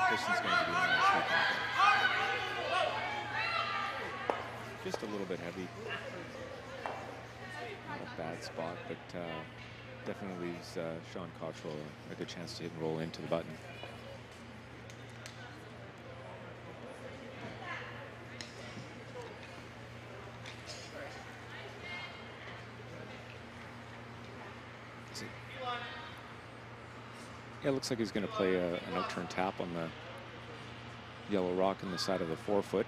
Kristen's going to be in there. Just a little bit heavy. Not a bad spot, but definitely leaves Sean Cottrell a good chance to hit and roll into the button. Yeah, it looks like he's going to play an out-turn tap on the yellow rock in the side of the forefoot.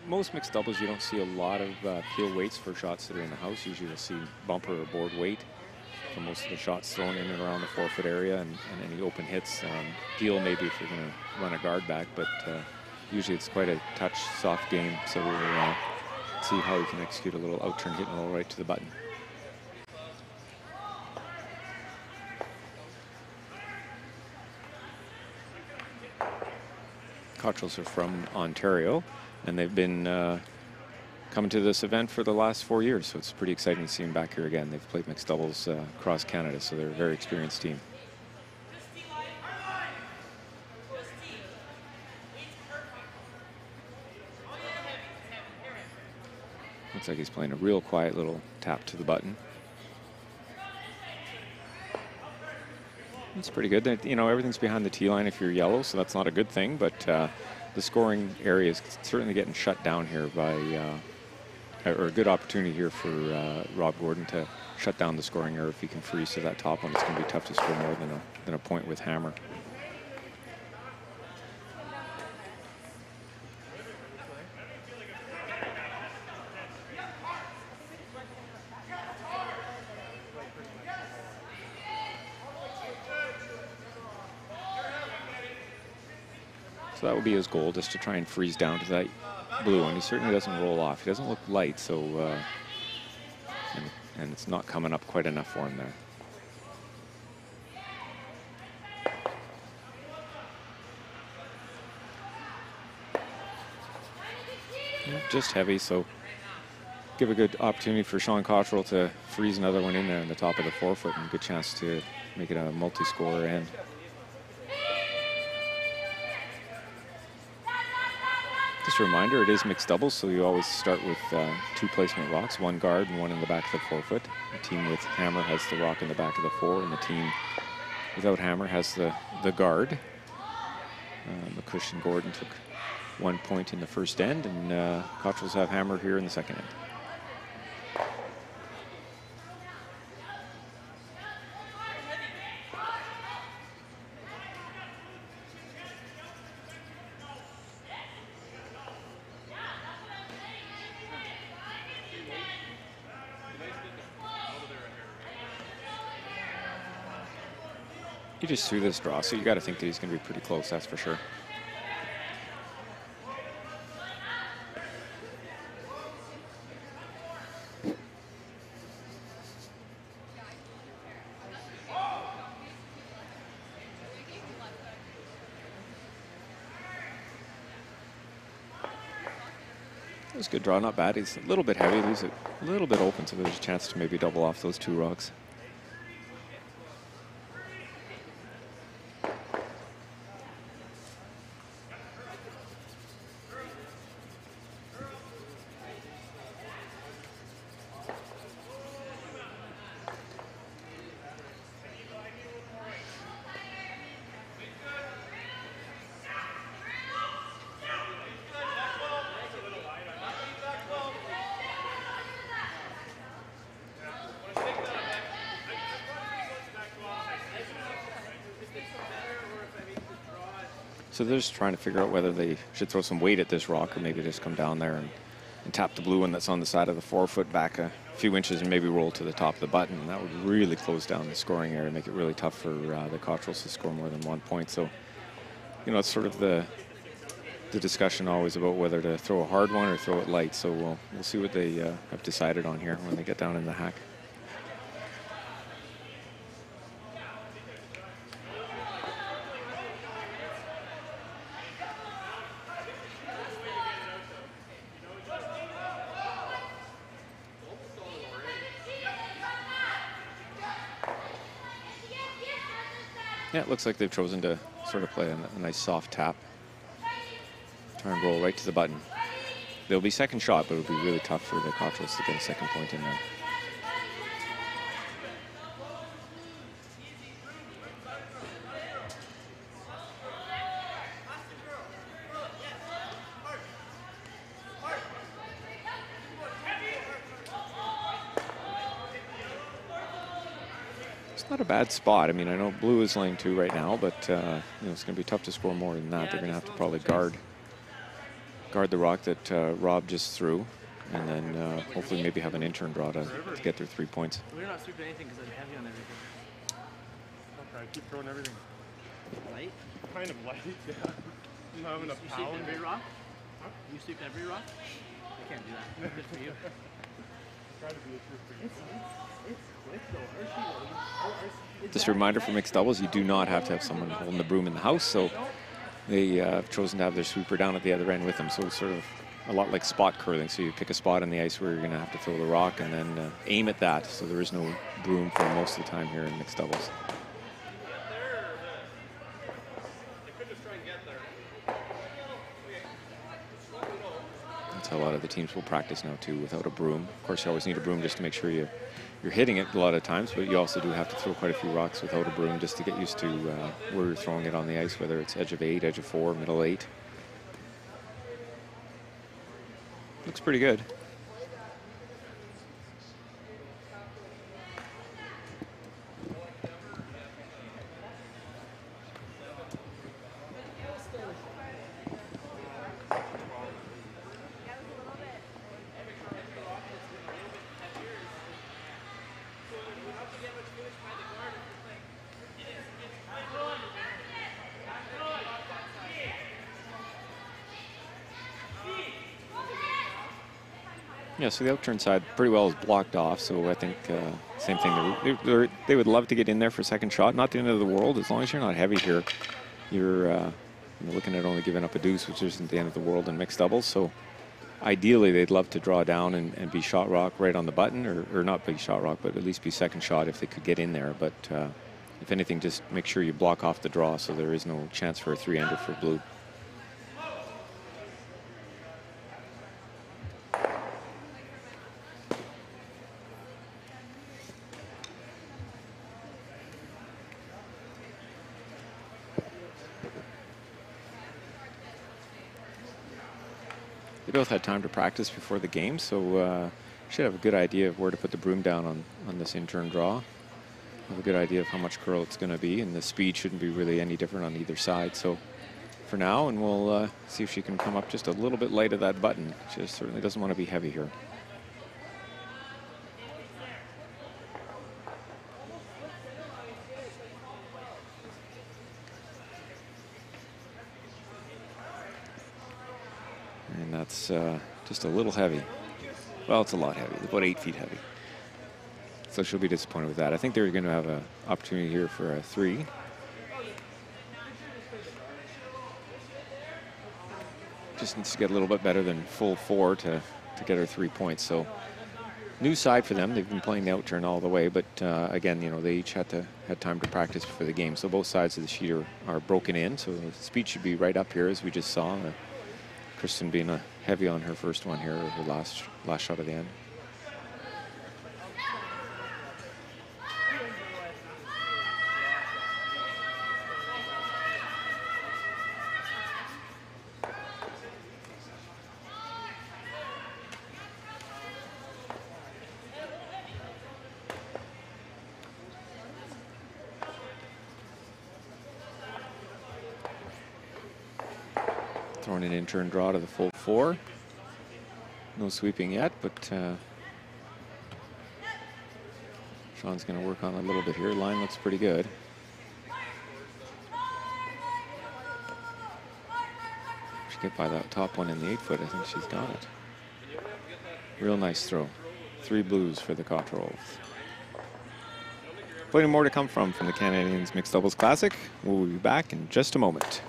Most mixed doubles, you don't see a lot of peel weights for shots that are in the house. Usually you'll see bumper or board weight for most of the shots thrown in and around the forefoot area, and any open hits. Peel maybe if you're going to run a guard back, but usually it's quite a touch, soft game. So we'll see how he can execute a little out-turn hit and roll right to the button. Cottrells are from Ontario, and they've been coming to this event for the last 4 years, so it's pretty exciting to see them back here again. They've played mixed doubles across Canada, so they're a very experienced team. Looks like he's playing a real quiet little tap to the button. It's pretty good. You know, everything's behind the tee line if you're yellow, so that's not a good thing, but the scoring area is certainly getting shut down here by, or a good opportunity here for Rob Gordon to shut down the scoring area. If he can freeze to that top one, it's going to be tough to score more than a point with hammer. So that would be his goal, just to try and freeze down to that blue one. He certainly doesn't roll off. He doesn't look light, so and it's not coming up quite enough for him there. Yeah, just heavy, so give a good opportunity for Sean Cottrell to freeze another one in there on the top of the 4-foot, and a good chance to make it a multi-scorer end. Just a reminder, it is mixed doubles, so you always start with 2 placement rocks, 1 guard and 1 in the back of the 4-foot. The team with hammer has the rock in the back of the 4, and the team without hammer has the guard. McCush and Gordon took 1 point in the first end, and Cottrell's have hammer here in the second end. He just threw this draw, so you got to think that he's going to be pretty close, that's for sure. That was a good draw, not bad. He's a little bit heavy, leaves it a little bit open, so there's a chance to maybe double off those 2 rocks. So they're just trying to figure out whether they should throw some weight at this rock or maybe just come down there and tap the blue one that's on the side of the 4-foot back a few inches and maybe roll to the top of the button. And that would really close down the scoring area, make it really tough for the Cottrells to score more than 1 point. So, you know, it's sort of the discussion always about whether to throw a hard one or throw it light. So we'll see what they have decided on here when they get down in the hack. Yeah, it looks like they've chosen to sort of play a nice soft tap. Try and roll right to the button. There'll be second shot, but it'll be really tough for the Cottrells to get a second point in there. Not a bad spot. I mean, I know blue is lane 2 right now, but you know, it's going to be tough to score more than that. They're going to have to probably guard the rock that Rob just threw, and then hopefully maybe have an intern draw to get their 3 points. We're not sweeping anything because I'm heavy on everything. Okay, keep throwing everything. Light? Kind of light, yeah. I'm having a pound. You sweep every rock? Huh? You sweep every rock? I can't do that. Good for you. Try to be a true for you. It's quick though. Just a reminder for mixed doubles, you do not have to have someone holding the broom in the house, so they have chosen to have their sweeper down at the other end with them. So it's sort of a lot like spot curling. So you pick a spot on the ice where you're going to have to throw the rock and then aim at that. So there is no broom for most of the time here in mixed doubles. That's how a lot of the teams will practice now too, without a broom. Of course, you always need a broom just to make sure you're hitting it a lot of times, but you also do have to throw quite a few rocks without a broom just to get used to where you're throwing it on the ice, whether it's edge of 8, edge of 4, middle 8. Looks pretty good. Yeah, so the outturn side pretty well is blocked off, so I think same thing. They would love to get in there for a second shot. Not the end of the world, as long as you're not heavy here. You're looking at only giving up a deuce, which isn't the end of the world in mixed doubles. So ideally, they'd love to draw down and be shot rock right on the button, or not be shot rock, but at least be second shot if they could get in there. But if anything, just make sure you block off the draw so there is no chance for a 3-ender for blue. They both had time to practice before the game, so should have a good idea of where to put the broom down on this in-turn draw. Have a good idea of how much curl it's going to be, and the speed shouldn't be really any different on either side. So for now, and we'll see if she can come up just a little bit light of that button. She just certainly doesn't want to be heavy here. And that's just a little heavy. Well, it's a lot heavy, about 8 feet heavy. So she'll be disappointed with that. I think they're going to have an opportunity here for a 3. Just needs to get a little bit better than full 4 to get her 3 points. So new side for them. They've been playing the outturn all the way, but again, you know, they each had time to practice for the game. So both sides of the sheet are broken in. So the speed should be right up here, as we just saw. Kristen being heavy on her first one here, her last shot of the end. Throwing an in-turn draw to the full 4. No sweeping yet, but Sean's going to work on a little bit here. Line looks pretty good. She get by that top one in the 8-foot. I think she's got it. Real nice throw. 3 blues for the Cottrells. Plenty more to come from the Canadians Mixed Doubles Classic. We'll be back in just a moment.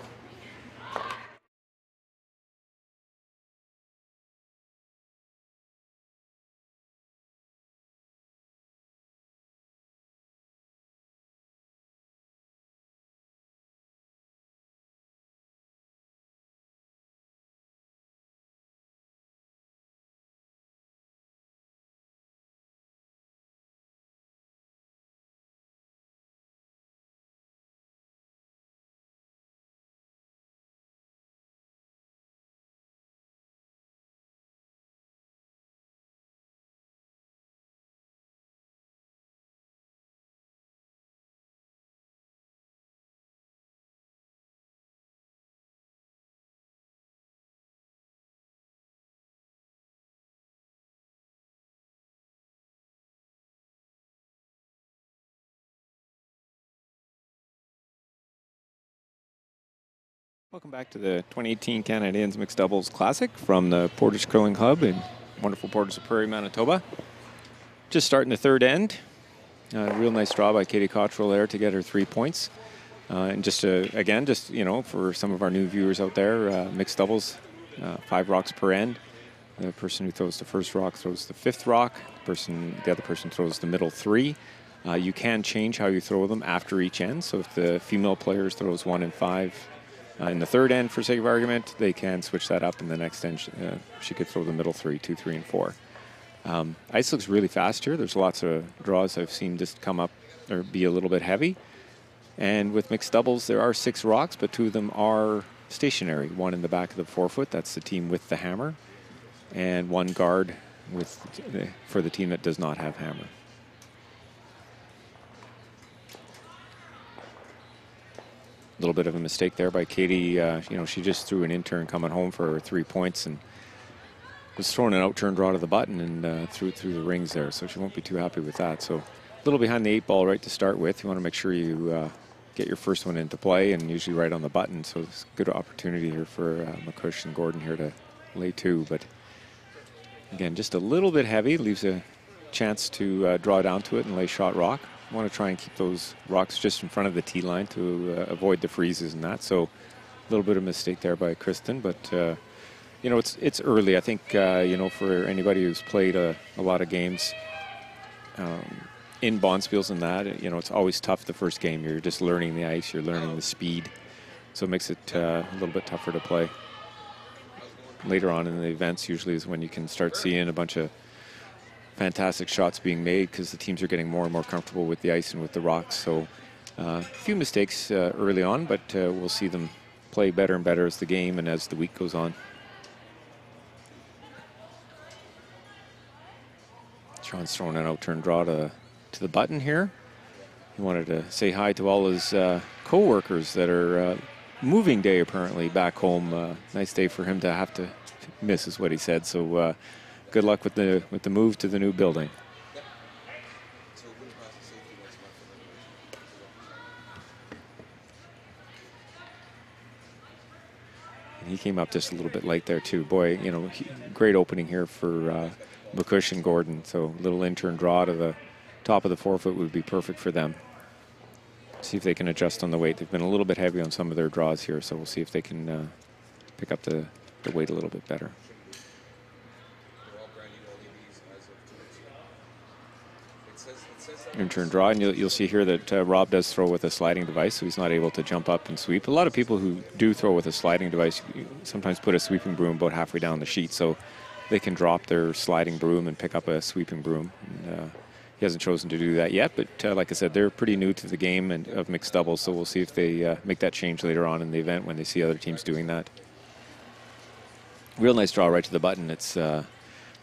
Welcome back to the 2018 Canadians Mixed Doubles Classic from the Portage Curling Club in wonderful Portage la Prairie, Manitoba. Just starting the third end. Real nice draw by Katie Cottrell there to get her 3 points. And just again, just, you know, for some of our new viewers out there, mixed doubles, 5 rocks per end. The person who throws the first rock throws the 5th rock. The other person throws the middle 3. You can change how you throw them after each end. So if the female players throws 1 and 5 in the third end, for sake of argument, they can switch that up in the next end. She could throw the middle 3, 2, 3, and 4. Ice looks really fast here. There's lots of draws I've seen just come up or be a little bit heavy. And with mixed doubles, there are 6 rocks, but 2 of them are stationary. 1 in the back of the 4-foot, that's the team with the hammer, and 1 guard for the team that does not have hammer. A little bit of a mistake there by Katie. You know, she just threw an in-turn coming home for 3 points and was throwing an out-turn draw to the button and threw it through the rings there. So she won't be too happy with that. So a little behind the 8 ball right to start with. You want to make sure you get your first one into play, and usually right on the button. So it's a good opportunity here for McCush and Gordon here to lay 2. But again, just a little bit heavy. Leaves a chance to draw down to it and lay shot rock. Want to try and keep those rocks just in front of the tee line to avoid the freezes and that. So a little bit of mistake there by Kristen, but You know, it's early. I think, you know, for anybody who's played a lot of games in Bonspiels and that, you know, it's always tough the first game. You're just learning the ice, you're learning the speed. So it makes it a little bit tougher to play. Later on in the events usually is when you can start seeing a bunch of fantastic shots being made because the teams are getting more and more comfortable with the ice and with the rocks. So a few mistakes early on, but we'll see them play better and better as the game and as the week goes on. Sean's throwing an out-turn draw to the button here. He wanted to say hi to all his co-workers that are moving day apparently back home. Nice day for him to have to miss is what he said. So good luck with the move to the new building. And he came up just a little bit late there too. Boy, you know, great opening here for McCush and Gordon. So a little in-turn draw to the top of the forefoot would be perfect for them. See if they can adjust on the weight. They've been a little bit heavy on some of their draws here, so we'll see if they can pick up the weight a little bit better. In-turn draw, and you'll see here that Rob does throw with a sliding device, so he's not able to jump up and sweep. A lot of people who do throw with a sliding device sometimes put a sweeping broom about halfway down the sheet, so they can drop their sliding broom and pick up a sweeping broom. And, he hasn't chosen to do that yet, but like I said, they're pretty new to the game and of mixed doubles, so we'll see if they make that change later on in the event when they see other teams doing that. Real nice draw right to the button. It's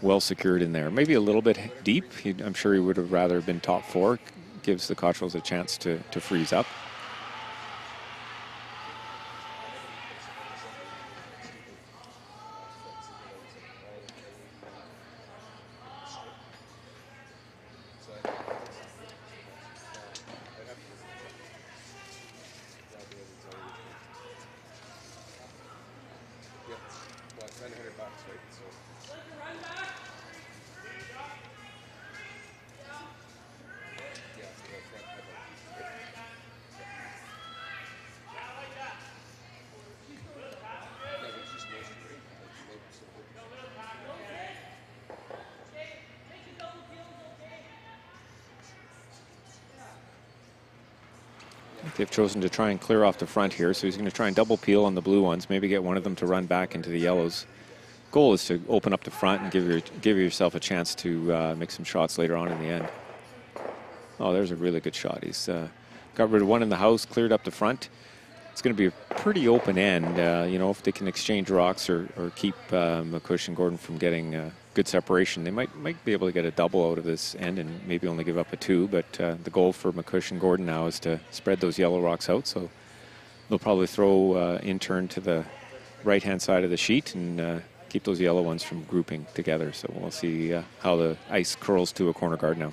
well secured in there. Maybe a little bit deep. I'm sure he would have rather been top four. Gives the Cottrells a chance to freeze up. They've chosen to try and clear off the front here, so he's going to try and double peel on the blue ones, maybe get one of them to run back into the yellows. Goal is to open up the front and give yourself a chance to make some shots later on in the end. Oh, there's a really good shot. He's got rid of one in the house, cleared up the front. It's going to be a pretty open end. You know, if they can exchange rocks or keep McCush and Gordon from getting good separation, they might be able to get a double out of this end and maybe only give up a 2. But the goal for McCush and Gordon now is to spread those yellow rocks out. So they'll probably throw in turn to the right-hand side of the sheet and keep those yellow ones from grouping together. So we'll see how the ice curls to a corner guard now.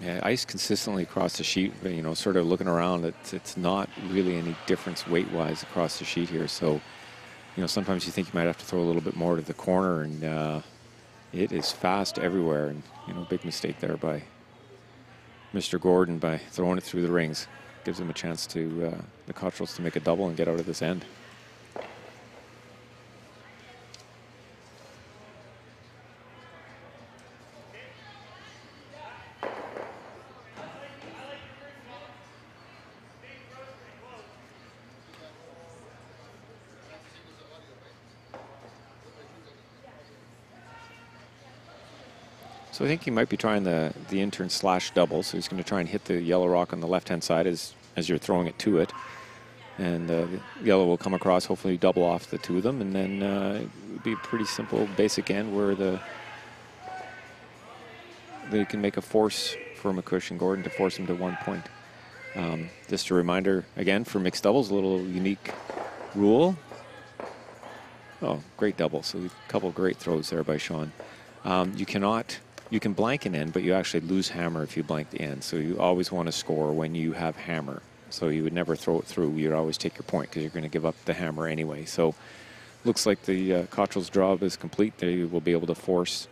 Yeah, ice consistently across the sheet, you know, sort of looking around, it's not really any difference weight-wise across the sheet here. So, you know, sometimes you think you might have to throw a little bit more to the corner, and it is fast everywhere. And, you know, big mistake there by Mr. Gordon by throwing it through the rings. Gives him a chance to, the Cottrells to make a double and get out of this end. So I think he might be trying the in-turn slash double. So he's going to try and hit the yellow rock on the left-hand side as you're throwing it to it. And the yellow will come across, hopefully double off the two of them. And then it would be a pretty simple basic end where they can make a force for McCush and Gordon to force him to 1 point. Just a reminder, again, for mixed doubles, a little unique rule. Oh, great double. So a couple great throws there by Sean. You can blank an end, but you actually lose hammer if you blank the end. So you always want to score when you have hammer. So you would never throw it through. You'd always take your point because you're going to give up the hammer anyway. So looks like the Cottrell's job is complete. They will be able to force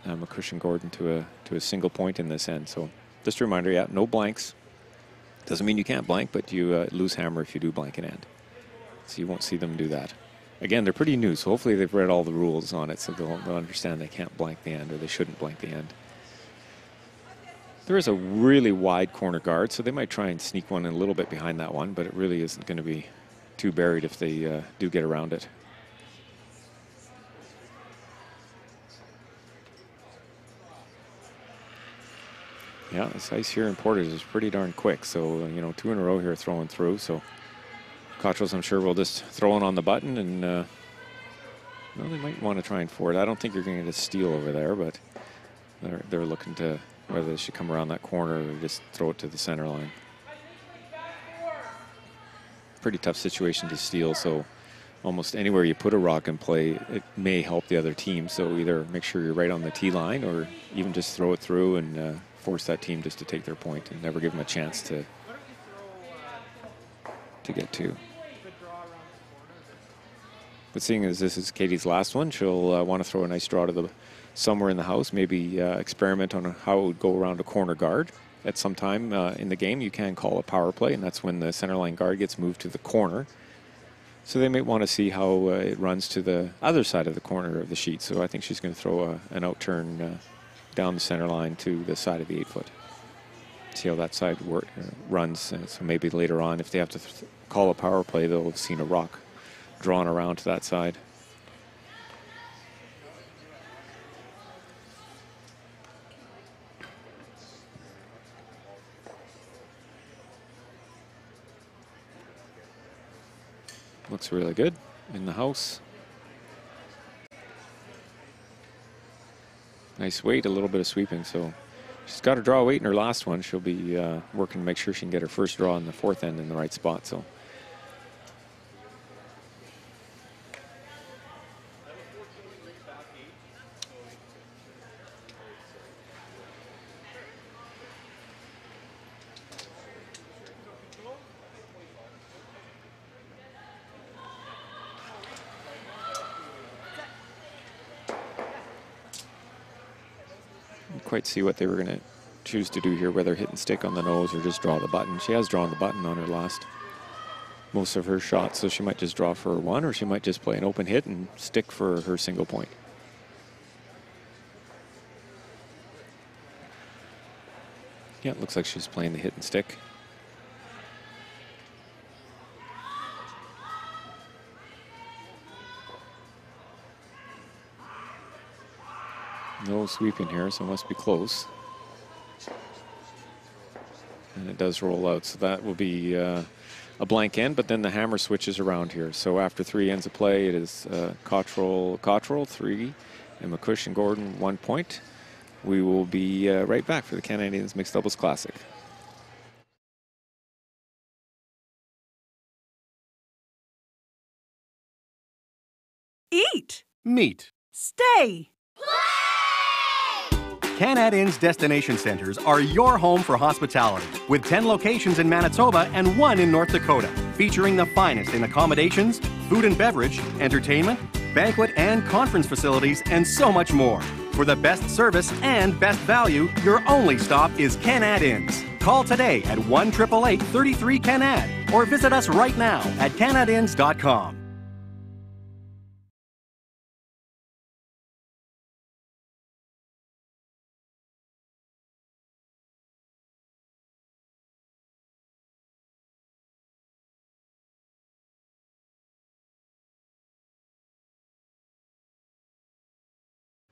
McCush and Gordon to a single point in this end. So just a reminder, yeah, no blanks. Doesn't mean you can't blank, but you lose hammer if you do blank an end. So you won't see them do that. Again, they're pretty new, so hopefully they've read all the rules on it, so they'll understand they can't blank the end, or they shouldn't blank the end. There is a really wide corner guard, so they might try and sneak one in a little bit behind that one, but it really isn't going to be too buried if they do get around it. Yeah, this ice here in Portage is pretty darn quick, so, you know, 2 in a row here throwing through, so Cottrell's, I'm sure, will just throw it on the button, and well, they might want to try and forward. I don't think you're going to get a steal over there, but they're looking to whether they should come around that corner or just throw it to the center line. Pretty tough situation to steal, so almost anywhere you put a rock in play, it may help the other team. So either make sure you're right on the tee line, or even just throw it through and force that team just to take their point and never give them a chance to get two. But seeing as this is Katie's last one, she'll want to throw a nice draw to the somewhere in the house, maybe experiment on how it would go around a corner guard. At some time in the game, you can call a power play, and that's when the center line guard gets moved to the corner. So they may want to see how it runs to the other side of the corner of the sheet. So I think she's going to throw an out turn down the center line to the side of the 8-foot. See how that side runs. So maybe later on, if they have to call a power play, they'll have seen a rock drawn around to that side. Looks really good in the house. Nice weight, a little bit of sweeping. So she's got her draw weight in her last one. She'll be working to make sure she can get her first draw in the 4th end in the right spot. So quite see what they were going to choose to do here, whether hit and stick on the nose or just draw the button. She has drawn the button on her most of her shots, so she might just draw for one, or she might just play an open hit and stick for her single point. Yeah, it looks like she's playing the hit and stick. No sweeping here, so it must be close. And it does roll out, so that will be a blank end, but then the hammer switches around here. So after 3 ends of play, it is Cottrell 3, and McCush and Gordon 1 point. We will be right back for the Canadians Mixed Doubles Classic. Eat. Meet. Stay. Canad Inn's destination centers are your home for hospitality, with 10 locations in Manitoba and 1 in North Dakota, featuring the finest in accommodations, food and beverage, entertainment, banquet and conference facilities, and so much more. For the best service and best value, your only stop is Canad Inns. Call today at 1-888-33-CANAD or visit us right now at canadinns.com.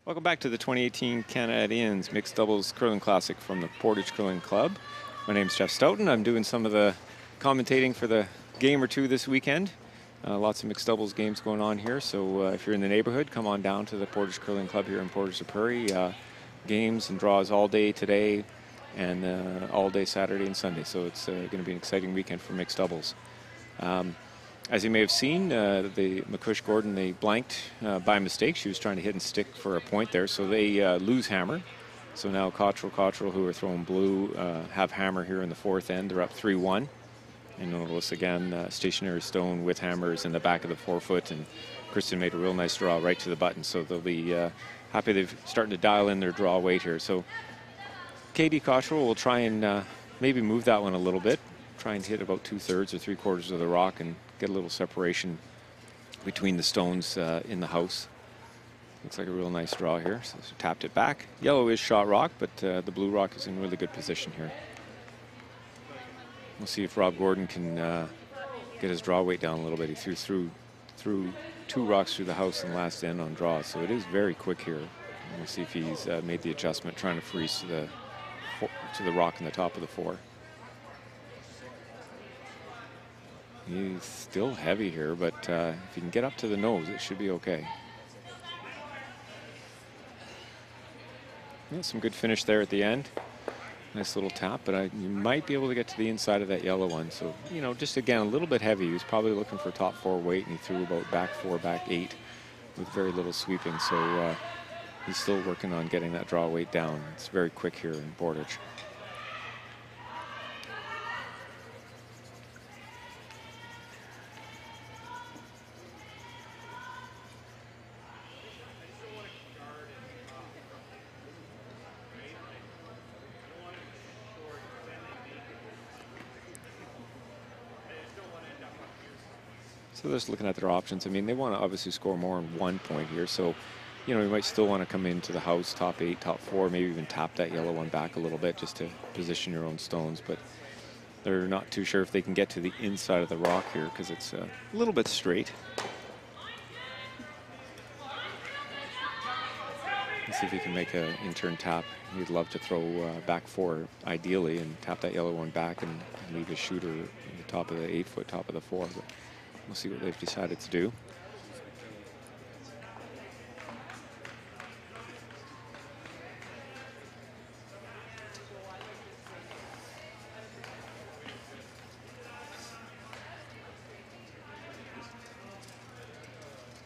Welcome back to the 2018 Canadians Mixed Doubles Curling Classic from the Portage Curling Club. My name's Jeff Stoughton. I'm doing some of the commentating for the game or two this weekend. Lots of mixed doubles games going on here, so if you're in the neighborhood, come on down to the Portage Curling Club here in Portage la Prairie. Games and draws all day today and all day Saturday and Sunday, so it's going to be an exciting weekend for mixed doubles. As you may have seen, the McCush Gordon, they blanked by mistake. She was trying to hit and stick for a point there, so they lose hammer. So now Cottrell, who are throwing blue, have hammer here in the 4th end. They're up 3-1. You notice again, stationary stone with hammers in the back of the forefoot, and Kristen made a real nice draw right to the button, so they'll be happy they've starting to dial in their draw weight here. So Katie Cottrell will try and maybe move that one a little bit, try and hit about 2/3 or 3/4 of the rock and get a little separation between the stones in the house. Looks like a real nice draw here. So she tapped it back. Yellow is shot rock, but the blue rock is in really good position here. We'll see if Rob Gordon can get his draw weight down a little bit. He threw 2 rocks through the house and last in on draw, so it is very quick here. And we'll see if he's made the adjustment, trying to freeze to the rock in the top of the 4. He's still heavy here, but if he can get up to the nose, it should be okay. Yeah, some good finish there at the end. Nice little tap, but you might be able to get to the inside of that yellow one. So, you know, just again, a little bit heavy. He was probably looking for top 4 weight, and he threw about back 4, back 8 with very little sweeping. So he's still working on getting that draw weight down. It's very quick here in Bordage. So they're just looking at their options. I mean, they want to obviously score more than 1 point here. So, you know, you might still want to come into the house top 8, top 4, maybe even tap that yellow one back a little bit just to position your own stones. But they're not too sure if they can get to the inside of the rock here because it's a little bit straight. Let's see if he can make an in-turn tap. He'd love to throw back 4 ideally and tap that yellow one back and leave his shooter at the top of the 8-foot, top of the 4. But we'll see what they've decided to do.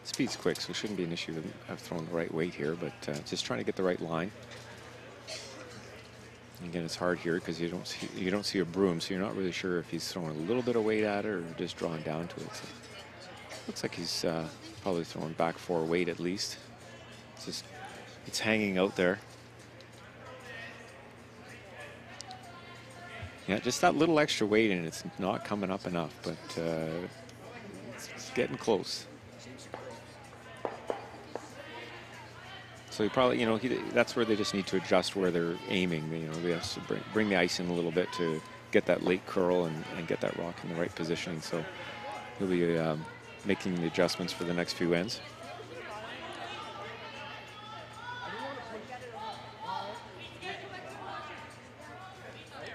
Speed's quick, so it shouldn't be an issue of throwing the right weight here, but just trying to get the right line. Again, it's hard here because you don't see a broom, so you're not really sure if he's throwing a little bit of weight at it or just drawing down to it. So looks like he's probably throwing back 4 weight at least. It's hanging out there. Yeah, just that little extra weight, and it's not coming up enough, but it's getting close. So you probably, you know, that's where they just need to adjust where they're aiming. You know, they have to bring the ice in a little bit to get that late curl and get that rock in the right position. So he'll be making the adjustments for the next few ends.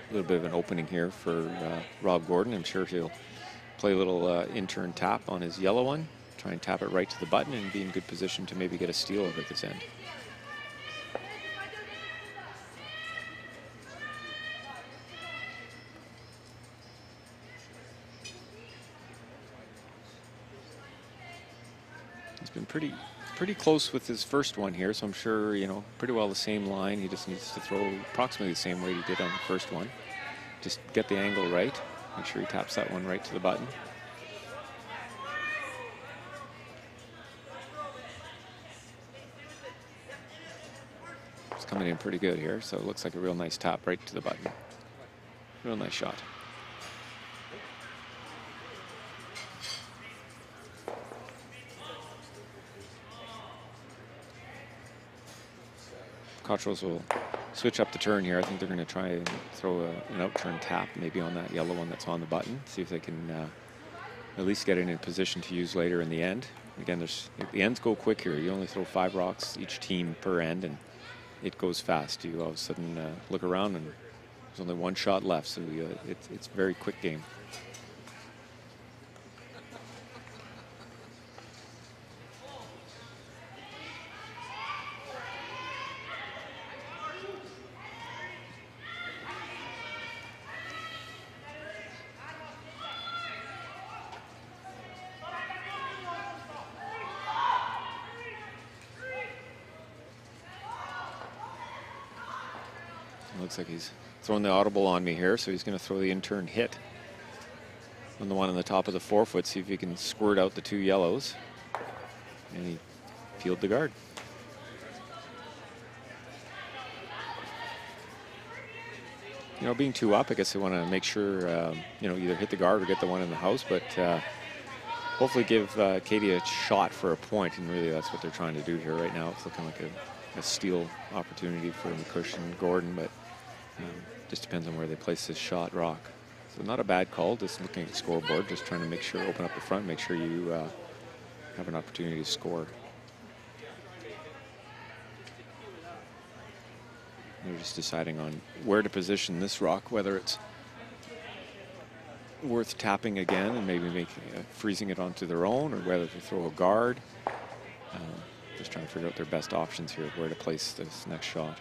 A little bit of an opening here for Rob Gordon. I'm sure he'll play a little in-turn tap on his yellow one, try and tap it right to the button and be in good position to maybe get a steal over at this end. He's been pretty close with his first one here, so I'm sure, you know, pretty well the same line. He just needs to throw approximately the same weight he did on the first one. Just get the angle right. Make sure he taps that one right to the button. It's coming in pretty good here, so it looks like a real nice tap right to the button. Real nice shot. Cottrells will switch up the turn here. I think they're going to try and throw an out-turn tap maybe on that yellow one that's on the button. See if they can at least get it in position to use later in the end. Again, the ends go quick here. You only throw 5 rocks each team per end, and it goes fast. You all of a sudden look around, and there's only 1 shot left, so it's a very quick game. Looks like he's throwing the audible on me here, so he's going to throw the in-turn hit. on the one on the top of the 4-foot, see if he can squirt out the 2 yellows. And he peeled the guard. You know, being 2 up, I guess they want to make sure, you know, either hit the guard or get the one in the house, but hopefully give Katie a shot for a point, and really that's what they're trying to do here right now. It's looking like a steal opportunity for McCush and Gordon, but just depends on where they place this shot rock. So not a bad call, just looking at the scoreboard, just trying to make sure, open up the front, make sure you have an opportunity to score. They're just deciding on where to position this rock, whether it's worth tapping again and maybe freezing it onto their own, or whether to throw a guard. Just trying to figure out their best options here, where to place this next shot.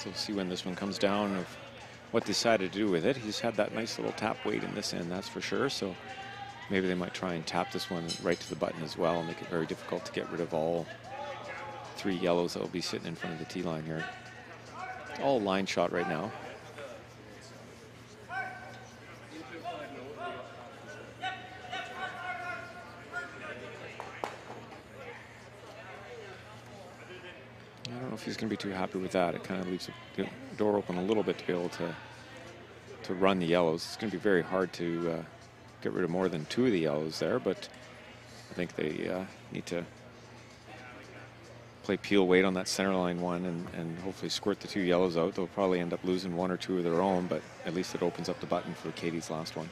So we'll see when this one comes down of what they decided to do with it. He's had that nice little tap weight in this end, that's for sure. So maybe they might try and tap this one right to the button as well and make it very difficult to get rid of all 3 yellows that will be sitting in front of the tee line here. It's all line shot right now. I don't know if he's going to be too happy with that. It kind of leaves the door open a little bit to be able to run the yellows. It's going to be very hard to get rid of more than 2 of the yellows there, but I think they need to play peel weight on that center line one and hopefully squirt the 2 yellows out. They'll probably end up losing 1 or 2 of their own, but at least it opens up the button for Katie's last one.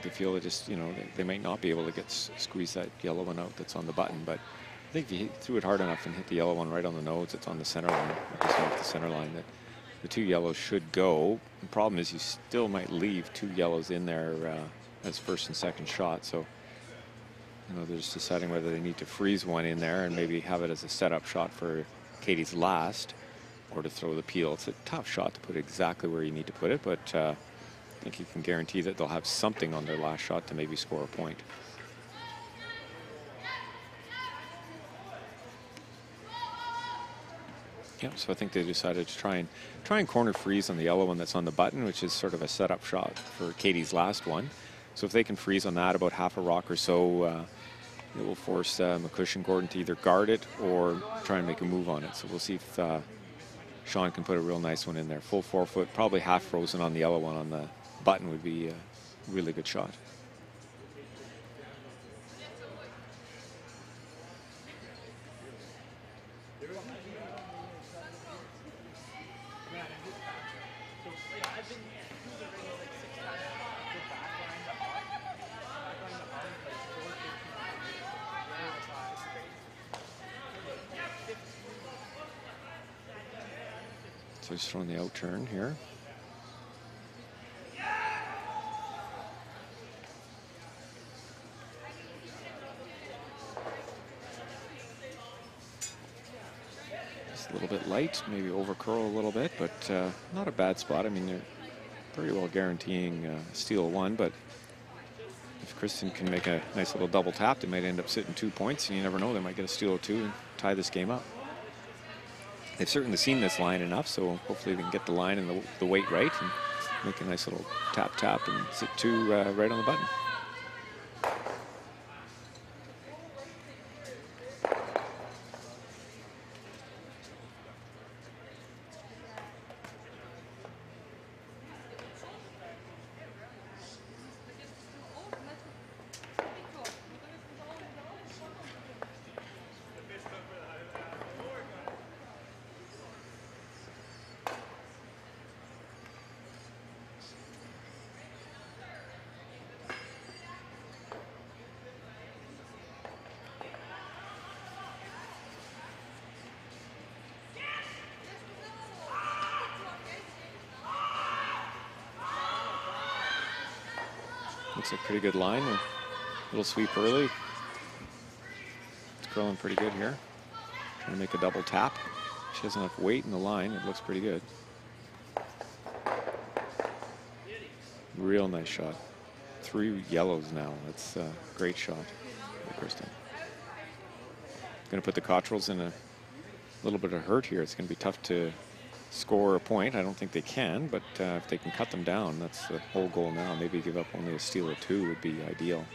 They feel that just, you know, they might not be able to squeeze that yellow one out that's on the button, but I think if you threw it hard enough and hit the yellow one right on the nose, it's on the center line, just off the center line, that the 2 yellows should go. The problem is you still might leave 2 yellows in there as first and second shot. So, you know, they're just deciding whether they need to freeze one in there and maybe have it as a setup shot for Katie's last, or to throw the peel. It's a tough shot to put exactly where you need to put it, but I think you can guarantee that they'll have something on their last shot to maybe score a point. Yeah, so I think they decided to try and corner freeze on the yellow one that's on the button, which is sort of a setup shot for Katie's last one. So if they can freeze on that about half a rock or so, it will force McCush and Gordon to either guard it or try and make a move on it. So we'll see if Sean can put a real nice one in there. Full 4-foot, probably half frozen on the yellow one on the button would be a really good shot. So he's throwing the out turn here. A little bit light, maybe over curl a little bit, but not a bad spot. I mean, they're pretty well guaranteeing steal 1, but if Kristen can make a nice little double tap, they might end up sitting 2 points, and you never know, they might get a steal 2 and tie this game up. They've certainly seen this line enough, so hopefully they can get the line and the weight right and make a nice little tap and sit 2 right on the button. Looks like pretty good line. A little sweep early. It's curling pretty good here. Trying to make a double tap. She has enough weight in the line. It looks pretty good. Real nice shot. 3 yellows now. That's a great shot by Kristen. Going to put the Cottrells in a little bit of hurt here. It's going to be tough to score a point. I don't think they can, but if they can cut them down, that's the whole goal now. Maybe give up only a steal or 2 would be ideal.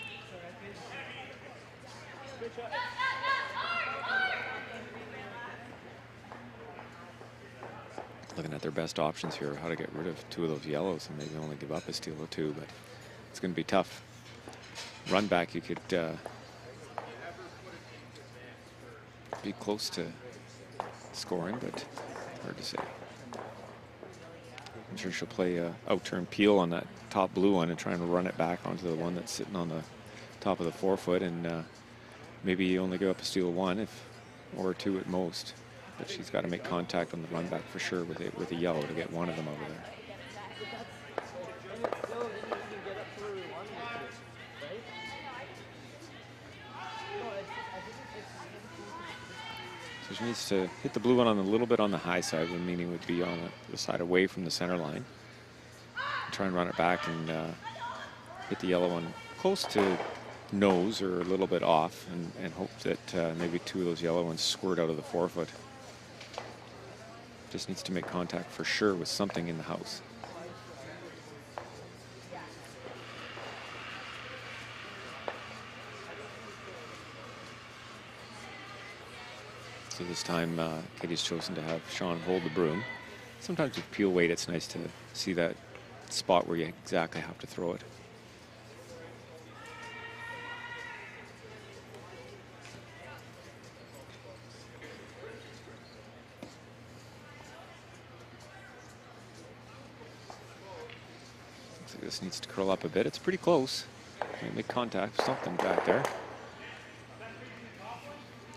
Looking at their best options here, how to get rid of 2 of those yellows and maybe only give up a steal or 2, but it's going to be tough. Run back, you could be close to scoring, but hard to say. I'm sure she'll play a out-turn peel on that top blue one and try and run it back onto the one that's sitting on the top of the 4-foot, and maybe only give up a steal 1 or 2 at most. But she's got to make contact on the run back for sure with a yellow to get one of them over there. So she needs to hit the blue one on a little bit on the high side, when meaning would be on the side away from the center line. Try and run it back and hit the yellow one close to nose or a little bit off, and hope that maybe 2 of those yellow ones squirt out of the 4-foot. Just needs to make contact for sure with something in the house. So this time Katie's chosen to have Sean hold the broom. Sometimes with peel weight it's nice to see that spot where you exactly have to throw it. This needs to curl up a bit. It's pretty close. Make contact. Something back there.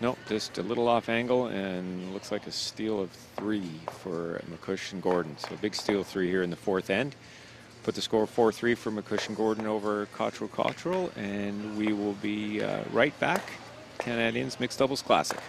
Nope, just a little off angle, and looks like a steal of 3 for McCush and Gordon. So a big steal 3 here in the 4th end. Put the score 4-3 for McCush and Gordon over Cottrell, and we will be right back. Canadians Mixed Doubles Classic.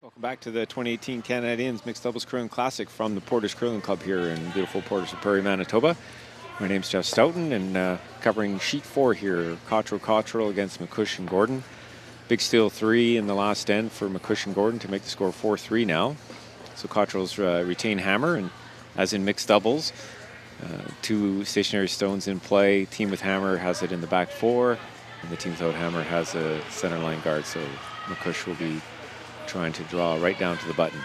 Welcome back to the 2018 Canadians Mixed Doubles Curling Classic from the Portage Curling Club here in beautiful Portage la Prairie, Manitoba. My name's Jeff Stoughton, and covering sheet 4 here, Cottrell against McCush and Gordon. Big steal 3 in the last end for McCush and Gordon to make the score 4-3 now. So Cottrell's retain hammer, and as in mixed doubles, 2 stationary stones in play. Team with hammer has it in the back 4, and the team without hammer has a center line guard. So McCush will be trying to draw right down to the button.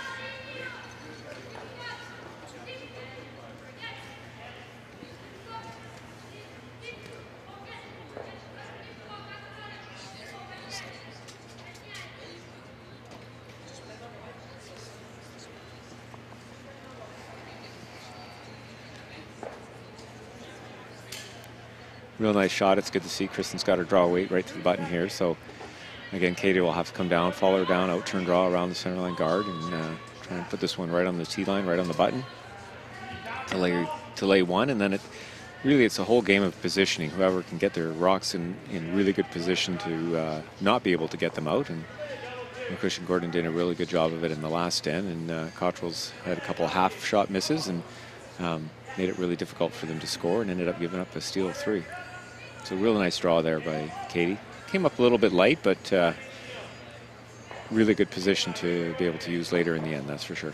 Real nice shot. It's good to see Kristen's got her draw weight right to the button here. So again, Katie will have to come down, follow her down, out turn draw around the center line guard, and try and put this one right on the tee line, right on the button to lay 1. And then it's a whole game of positioning. Whoever can get their rocks in really good position to not be able to get them out. And McCush and Gordon did a really good job of it in the last end. And Cottrell's had a couple of half shot misses and made it really difficult for them to score, and ended up giving up a steal of 3. So real nice draw there by Katie. Came up a little bit light, but really good position to be able to use later in the end, that's for sure.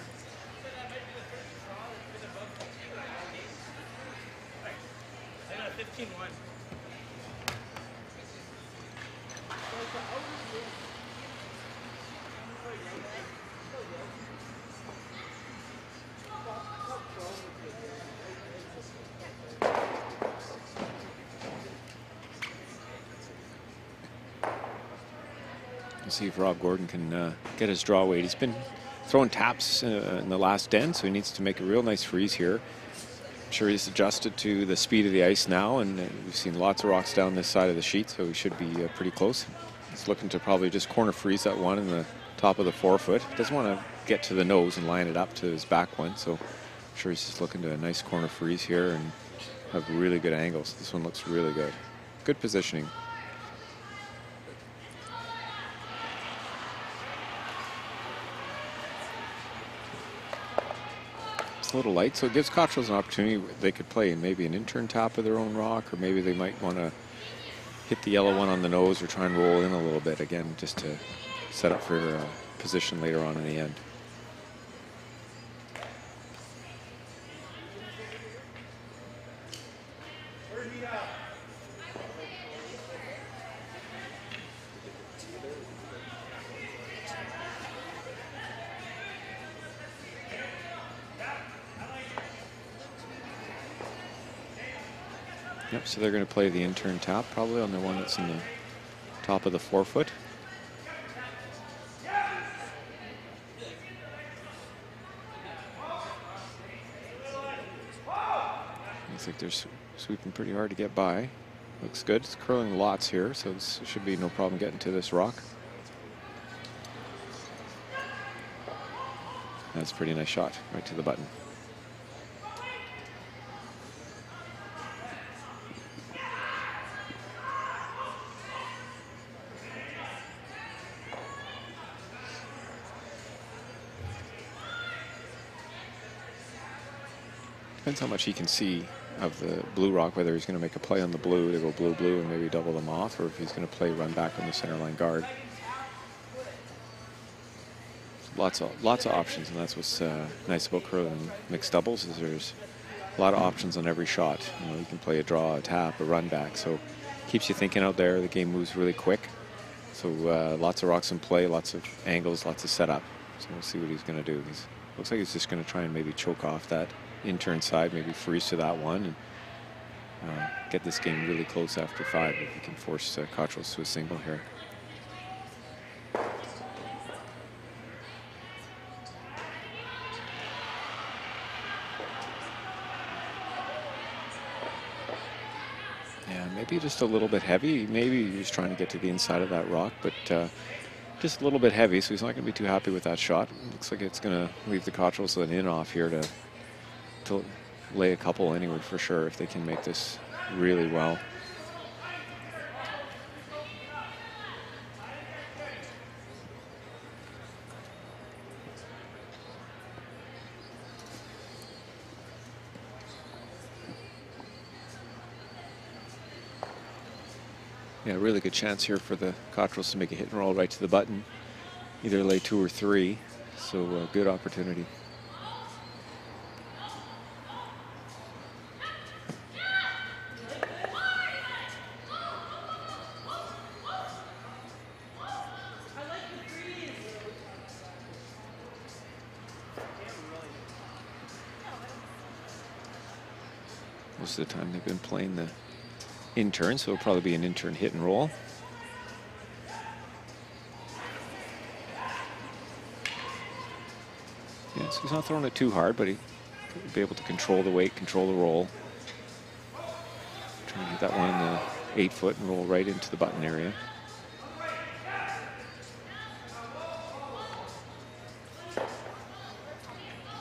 We'll see if Rob Gordon can get his draw weight. He's been throwing taps in the last end, so he needs to make a real nice freeze here. I'm sure he's adjusted to the speed of the ice now, and we've seen lots of rocks down this side of the sheet, so he should be pretty close. He's looking to probably just corner freeze that one in the top of the forefoot. Doesn't want to get to the nose and line it up to his back one, so I'm sure he's just looking to a nice corner freeze here and have really good angles. This one looks really good. Good positioning. It's a little light, so it gives Cottrells an opportunity. They could play maybe an in-turn tap of their own rock, or maybe they might want to hit the yellow one on the nose or try and roll in a little bit again, just to set up for position later on in the end. Yep, so they're going to play the in-turn tap probably on the one that's in the top of the forefoot. Looks like they're sweeping pretty hard to get by. Looks good. It's curling lots here, so this should be no problem getting to this rock. That's a pretty nice shot, right to the button. Depends how much he can see of the blue rock, whether he's going to make a play on the blue to go blue-blue and maybe double them off, or if he's going to play run back on the center line guard. Lots of options, and that's what's nice about curling mixed doubles, is there's a lot of options on every shot. You know, you can play a draw, a tap, a run back, so keeps you thinking out there. The game moves really quick, so lots of rocks in play, lots of angles, lots of setup. So we'll see what he's going to do. Looks like he's just going to try and maybe choke off that in-turn side, maybe freeze to that one, and get this game really close after 5 if he can force Cottrells to a single here. Yeah, maybe just a little bit heavy. Maybe he was trying to get to the inside of that rock, but just a little bit heavy, so he's not going to be too happy with that shot. Looks like it's going to leave the Cottrells an in off here to lay a couple anyway for sure if they can make this really well. Yeah, really good chance here for the Cottrells to make a hit and roll right to the button. Either lay 2 or 3, so good opportunity. Most of the time they've been playing the in-turn, so it'll probably be an in-turn hit and roll. Yeah, so he's not throwing it too hard, but he'll be able to control the weight, control the roll. Trying to get that one in the 8-foot and roll right into the button area.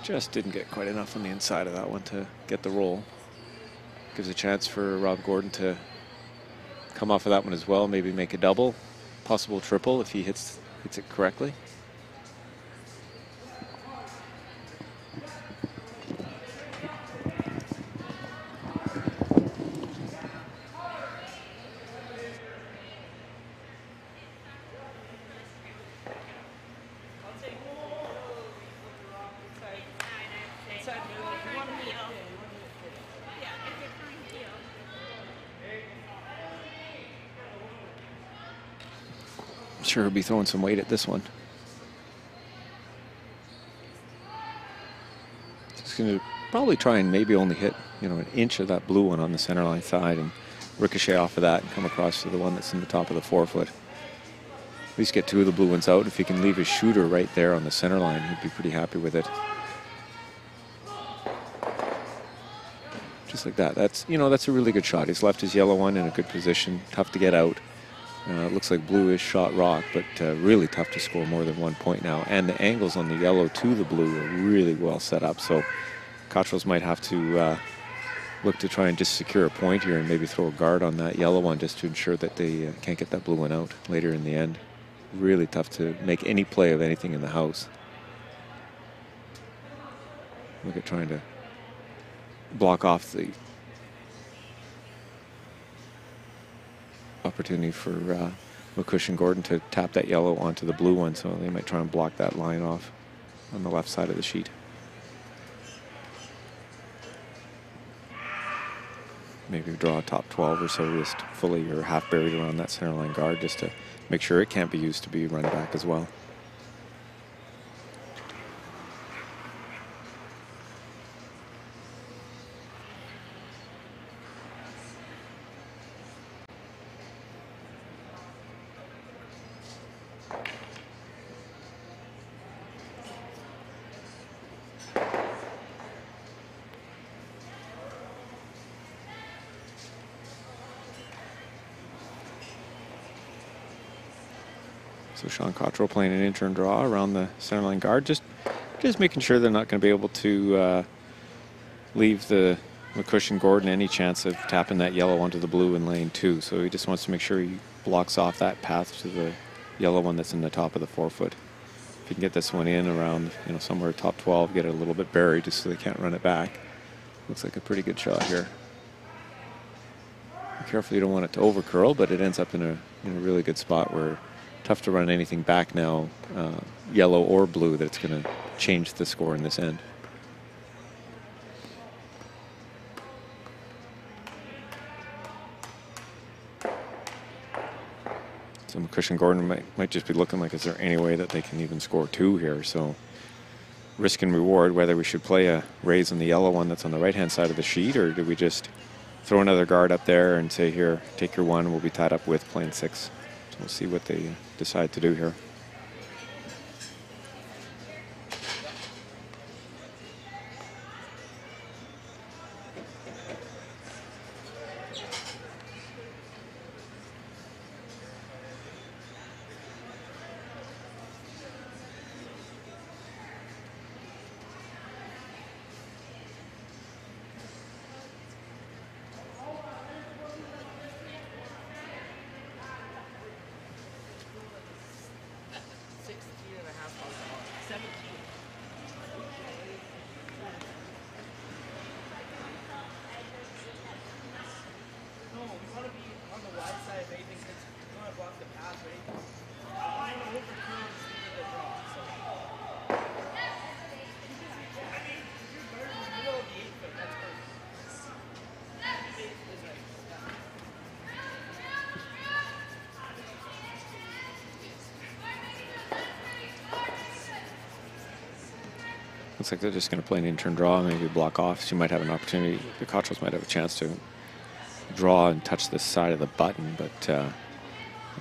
Just didn't get quite enough on the inside of that one to get the roll. Gives a chance for Rob Gordon to come off of that one as well, maybe make a double, possible triple if he hits it correctly. Sure he'll be throwing some weight at this one. He's going to probably try and maybe only hit, you know, an inch of that blue one on the center line side and ricochet off of that and come across to the one that's in the top of the forefoot. at least get 2 of the blue ones out. If he can leave his shooter right there on the center line, he'd be pretty happy with it. Just like that. That's, you know, that's a really good shot. He's left his yellow one in a good position. Tough to get out. It looks like blue is shot rock, but really tough to score more than 1 point now. And the angles on the yellow to the blue are really well set up. So Cottrells might have to look to try and just secure a point here and maybe throw a guard on that yellow one just to ensure that they can't get that blue one out later in the end. Really tough to make any play of anything in the house. Look at trying to block off the opportunity for McCush and Gordon to tap that yellow onto the blue one, so they might try and block that line off on the left side of the sheet. Maybe draw a top 12 or so, just fully or half buried around that center line guard, just to make sure it can't be used to be run back as well. So Sean Cottrell playing an in-turn draw around the centerline guard, just making sure they're not going to be able to leave the McCush and Gordon any chance of tapping that yellow onto the blue in lane 2. So he just wants to make sure he blocks off that path to the yellow one that's in the top of the 4-foot. If you can get this one in around, you know, somewhere top 12, get it a little bit buried just so they can't run it back. Looks like a pretty good shot here. Be careful you don't want it to overcurl, but it ends up in a really good spot where tough to run anything back now, yellow or blue, that's going to change the score in this end. So McCush and Gordon might just be looking like, is there any way that they can even score 2 here? So risk and reward, whether we should play a raise on the yellow one that's on the right-hand side of the sheet, or do we just throw another guard up there and say, here, take your 1, we'll be tied up with playing 6. So we'll see what they decide to do here. Looks like they're just going to play an in-turn draw, maybe block off. She might have an opportunity. The Cottrells might have a chance to draw and touch the side of the button, but I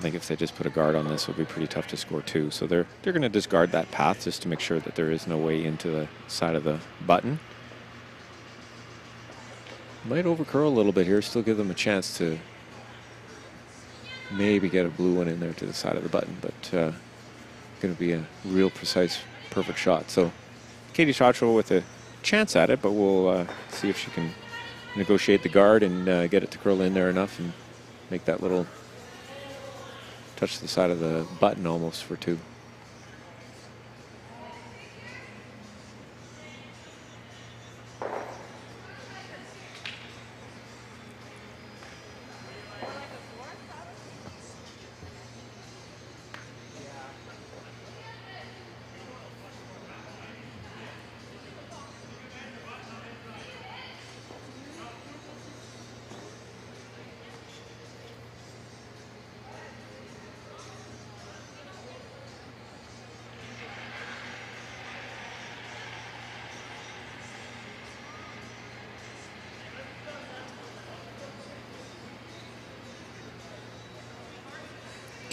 think if they just put a guard on this, it would be pretty tough to score 2. So they're going to discard that path just to make sure that there is no way into the side of the button. Might overcurl a little bit here, still give them a chance to maybe get a blue one in there to the side of the button, but going to be a real precise, perfect shot. So Katie Cottrell with a chance at it, but we'll see if she can negotiate the guard and get it to curl in there enough and make that little touch the side of the button almost for 2.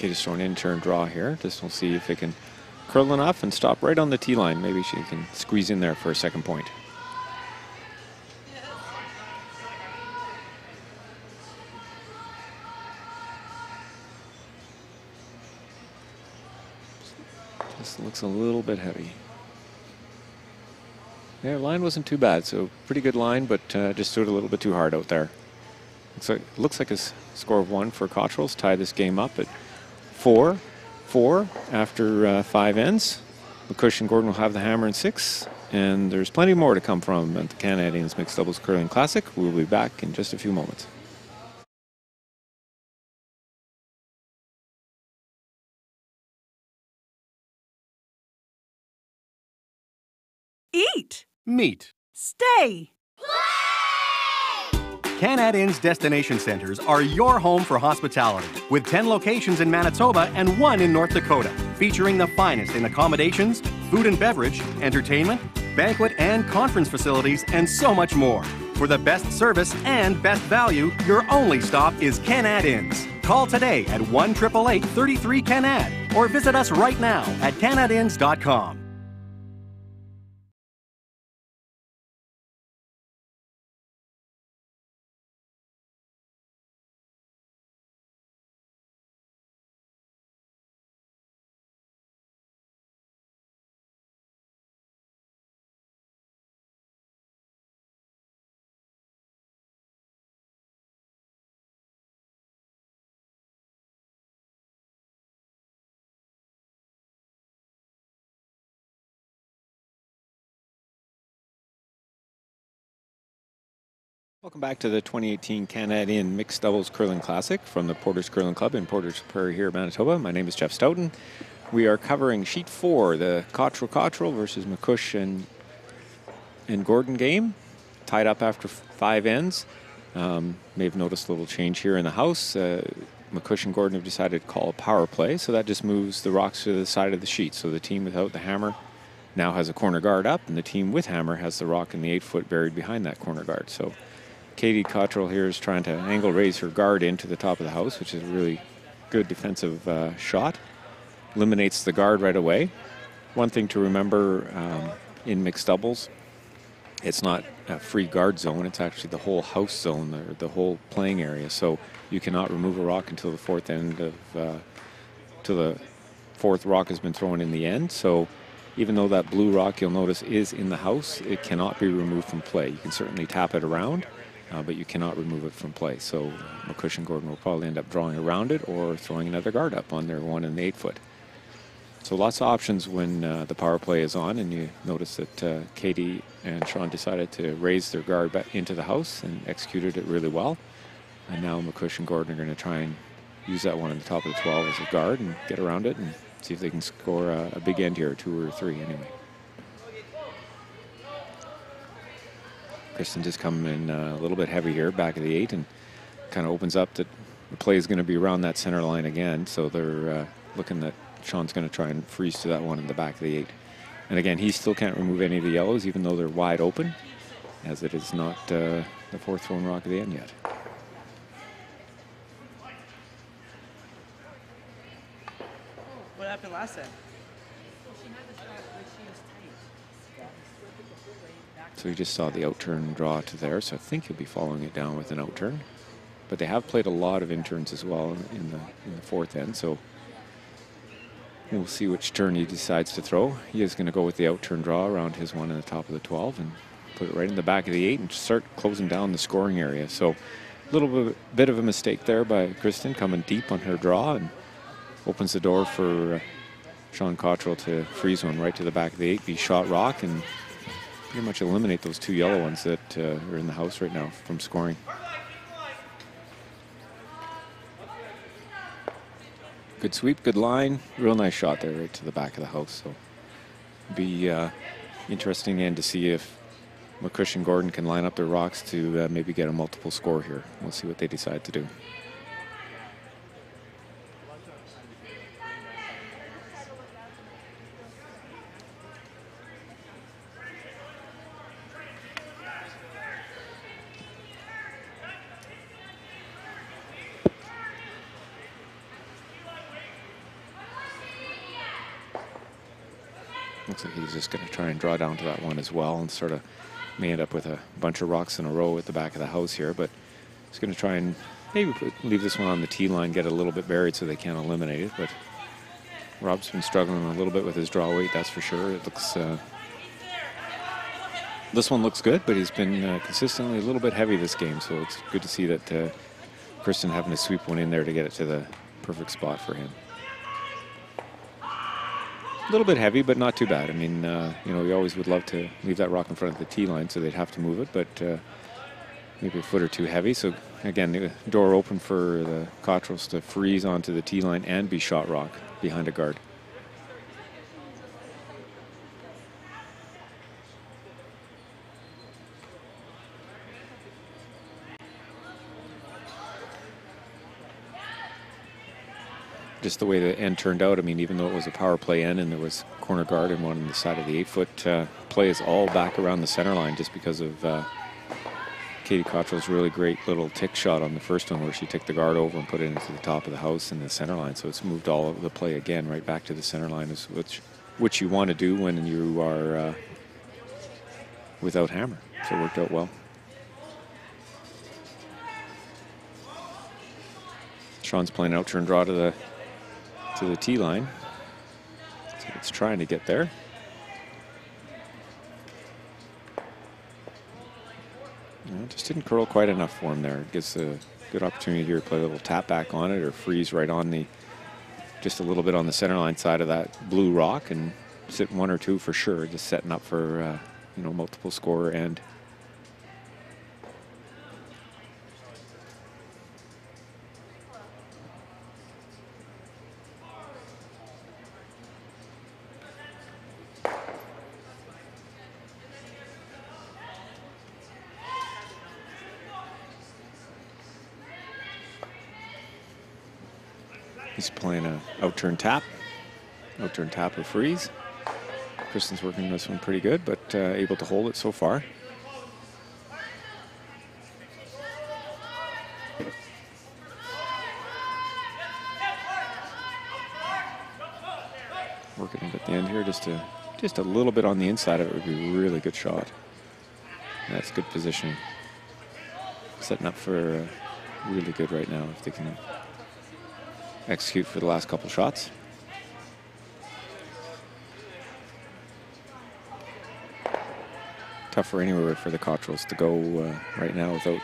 Katie's throwing in turn draw here. Just we'll see if it can curl enough and stop right on the tee line. Maybe she can squeeze in there for a second point. This looks a little bit heavy. Yeah, line wasn't too bad, so pretty good line, but just threw it a little bit too hard out there. Looks like a score of 1 for Cottrell's. Tie this game up at 4-4 after 5 ends. McCush and Gordon will have the hammer in 6, and there's plenty more to come from at the Canadians Mixed Doubles Curling Classic. We'll be back in just a few moments. Eat. Meet. Stay. Canad Inn's destination centers are your home for hospitality, with 10 locations in Manitoba and 1 in North Dakota, featuring the finest in accommodations, food and beverage, entertainment, banquet and conference facilities, and so much more. For the best service and best value, your only stop is Canad Inns. Call today at 1-888-33-CANAD or visit us right now at canadinns.com. Welcome back to the 2018 Canad Inn Mixed Doubles Curling Classic from the Porter's Curling Club in Porter's Prairie here, Manitoba. My name is Jeff Stoughton. We are covering Sheet 4, the Cottrell versus McCush and Gordon game. Tied up after 5 ends. May have noticed a little change here in the house. McCush and Gordon have decided to call a power play, so that just moves the rocks to the side of the sheet. So the team without the hammer now has a corner guard up, and the team with hammer has the rock in the 8-foot buried behind that corner guard. So Katie Cottrell here is trying to angle raise her guard into the top of the house, which is a really good defensive shot. Eliminates the guard right away. One thing to remember in mixed doubles, it's not a free guard zone, it's actually the whole house zone, or the whole playing area. So you cannot remove a rock until the fourth rock has been thrown in the end. So even though that blue rock, you'll notice, is in the house, it cannot be removed from play. You can certainly tap it around, but you cannot remove it from play. So McCush and Gordon will probably end up drawing around it or throwing another guard up on their 1 and 8-foot. So lots of options when the power play is on, and you notice that Katie and Sean decided to raise their guard back into the house and executed it really well. And now McCush and Gordon are going to try and use that one on the top of the 12 as a guard and get around it and see if they can score a big end here, 2 or 3 anyway. Kristen just coming in a little bit heavy here, back of the 8, and kind of opens up that the play is going to be around that center line again. So they're looking that Sean's going to try and freeze to that one in the back of the 8. And again, he still can't remove any of the yellows, even though they're wide open, as it is not the 4th thrown rock at the end yet. What happened last time? So you just saw the outturn draw to there, so I think he'll be following it down with an outturn. But they have played a lot of interns as well in the 4th end, so we'll see which turn he decides to throw. He is going to go with the outturn draw around his one in the top of the 12 and put it right in the back of the 8 and start closing down the scoring area. So a little bit of a mistake there by Kristen, coming deep on her draw, and opens the door for Sean Cottrell to freeze one right to the back of the 8, be shot rock, and pretty much eliminate those 2 yellow ones that are in the house right now from scoring. Good sweep, good line, real nice shot there right to the back of the house. So be interesting end to see if McCush and Gordon can line up their rocks to maybe get a multiple score here. We'll see what they decide to do. Looks like he's just going to try and draw down to that one as well, and sort of may end up with a bunch of rocks in a row at the back of the house here, but he's going to try and maybe leave this one on the tee line, get it a little bit buried so they can't eliminate it. But Rob's been struggling a little bit with his draw weight, that's for sure. It looks this one looks good, but he's been consistently a little bit heavy this game, so it's good to see that Kristen having to sweep one in there to get it to the perfect spot for him. A little bit heavy, but not too bad. I mean, you know, we always would love to leave that rock in front of the tee line, so they'd have to move it, but maybe a foot or two heavy. So again, the door open for the Cottrells to freeze onto the tee line and be shot rock behind a guard. Just the way the end turned out, I mean, even though it was a power play end and there was corner guard and one on the side of the 8-foot, play is all back around the center line just because of Katie Cottrell's really great little tick shot on the first one where she took the guard over and put it into the top of the house in the center line. So it's moved all of the play again right back to the center line, which you want to do when you are without hammer. So it worked out well. Sean's playing out turn draw to the tee line. So it's trying to get there. No, just didn't curl quite enough for him there. It gives a good opportunity here to play a little tap back on it or freeze right on the, just a little bit on the center line side of that blue rock and sit one or two for sure, just setting up for, you know, multiple scorer and he's playing a out-turn tap or freeze. Kristen's working this one pretty good, but able to hold it so far. Working it at the end here, just a little bit on the inside of it would be a really good shot. That's good positioning. Setting up for really good right now if they can execute for the last couple shots. Tougher anywhere for the Cottrells to go right now without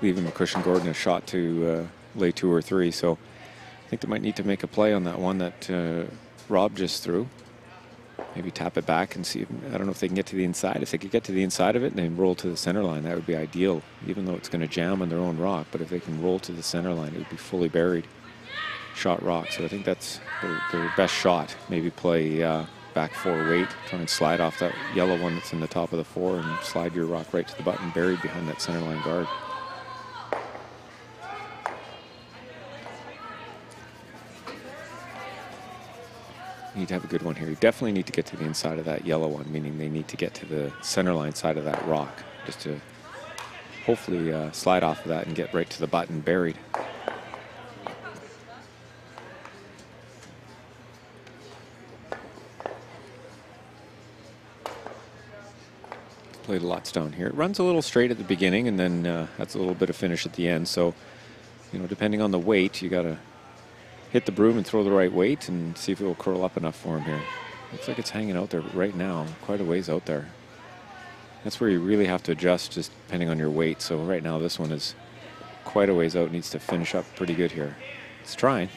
leaving McCushion Gordon a shot to lay 2 or 3. So I think they might need to make a play on that one that Rob just threw. Maybe tap it back and see. I don't know if they can get to the inside. If they could get to the inside of it and then roll to the center line, that would be ideal, even though it's going to jam on their own rock. But if they can roll to the center line, it would be fully buried shot rock. So I think that's their best shot. Maybe play back 4 weight, try and slide off that yellow one that's in the top of the 4 and slide your rock right to the button, buried behind that center line guard. Need to have a good one here. You definitely need to get to the inside of that yellow one, meaning they need to get to the center line side of that rock just to hopefully slide off of that and get right to the button buried. Played a lot down here. It runs a little straight at the beginning and then that's a little bit of finish at the end. So, you know, depending on the weight, you got to hit the broom and throw the right weight and see if it will curl up enough for him here. Looks like it's hanging out there right now, quite a ways out there. That's where you really have to adjust just depending on your weight. So right now this one is quite a ways out, needs to finish up pretty good here. It's trying.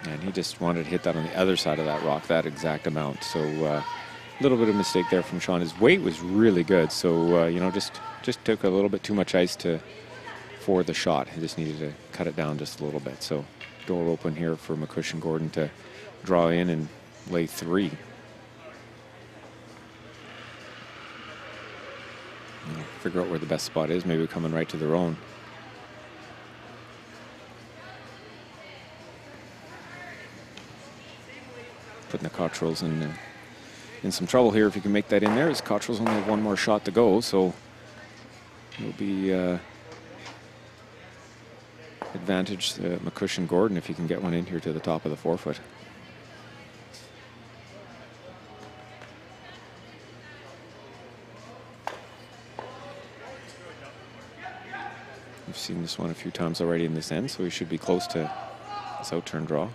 And he just wanted to hit that on the other side of that rock, that exact amount. So a little bit of mistake there from Sean. His weight was really good. So, you know, just took a little bit too much ice for the shot. He just needed to cut it down just a little bit. So door open here for McCushion Gordon to draw in and lay 3. You know, figure out where the best spot is, maybe coming right to their own. Putting the Cottrells in some trouble here if you can make that in there, as Cottrells only have 1 more shot to go, so it'll be advantage McCushin Gordon if he can get one in here to the top of the forefoot. We've seen this one a few times already in this end, so he should be close to this out-turn draw.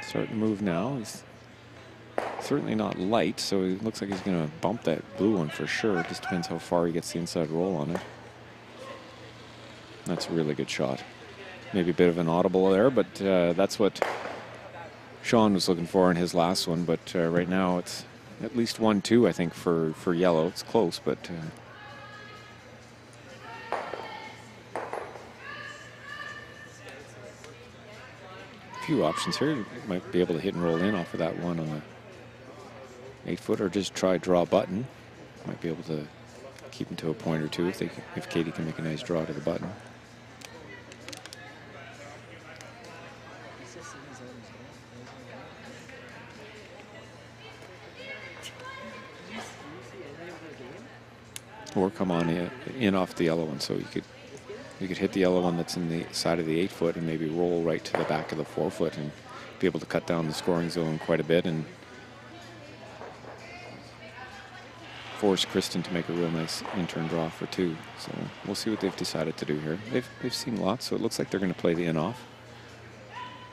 Starting to move now. He's certainly not light, so it looks like he's going to bump that blue one for sure. It just depends how far he gets the inside roll on it. That's a really good shot. Maybe a bit of an audible there, but that's what Sean was looking for in his last one. But right now it's at least 1-2, I think, for yellow. It's close, but a few options here. You might be able to hit and roll in off of that one on the 8-foot, or just try draw button. Might be able to keep him to a point or two if Katie can make a nice draw to the button. Or come on in off the yellow one, so you could hit the yellow one that's in the side of the 8-foot and maybe roll right to the back of the 4-foot and be able to cut down the scoring zone quite a bit and force Kristen to make a real nice in-turn draw for 2. So we'll see what they've decided to do here. They've seen lots, so it looks like they're going to play the in off.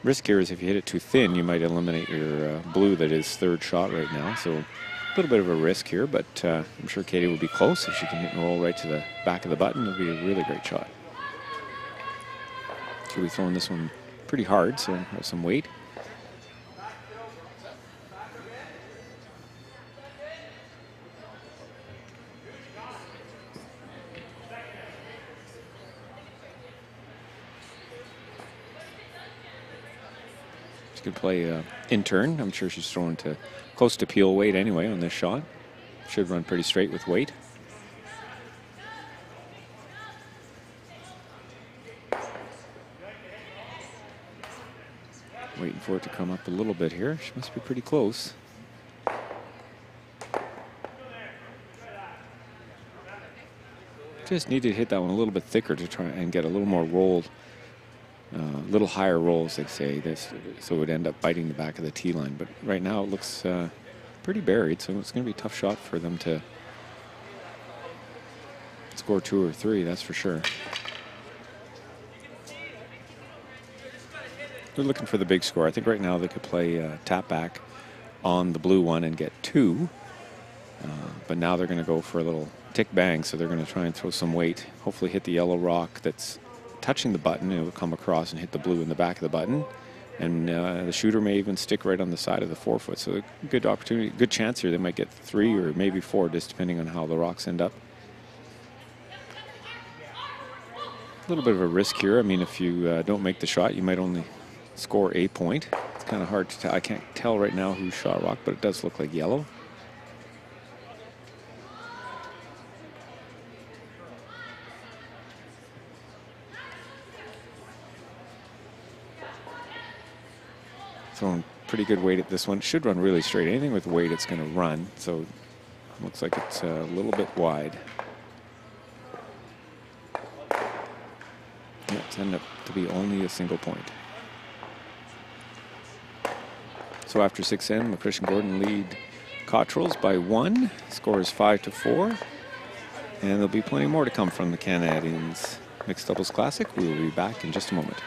Risk here is if you hit it too thin, you might eliminate your blue that is third shot right now. So a little bit of a risk here, but I'm sure Katie will be close. If she can hit and roll right to the back of the button, it'll be a really great shot. She'll be throwing this one pretty hard, so have some weight. She could play in turn. I'm sure she's throwing to close to peel weight anyway on this shot. Should run pretty straight with weight. Waiting for it to come up a little bit here. She must be pretty close. Just need to hit that one a little bit thicker to try and get a little more rolled, a little higher rolls, they say, so it would end up biting the back of the tee line. But right now it looks pretty buried, so it's going to be a tough shot for them to score 2 or 3, that's for sure. They're looking for the big score. I think right now they could play tap back on the blue one and get 2. But now they're going to go for a little tick bang, so they're going to try and throw some weight. Hopefully hit the yellow rock that's touching the button. It will come across and hit the blue in the back of the button. And the shooter may even stick right on the side of the 4-foot. So a good opportunity, good chance here. They might get 3 or maybe 4, just depending on how the rocks end up. A little bit of a risk here. I mean, if you don't make the shot, you might only score a point. It's kind of hard to tell. I can't tell right now who shot rock, but it does look like yellow. Throwing pretty good weight at this one. Should run really straight. Anything with weight, it's going to run. So it looks like it's a little bit wide. It's ended up to be only a single point. So after 6-end, McCushin Gordon lead Cottrells by 1. Score is 5-4. And there'll be plenty more to come from the Canadians Mixed Doubles Classic. We will be back in just a moment.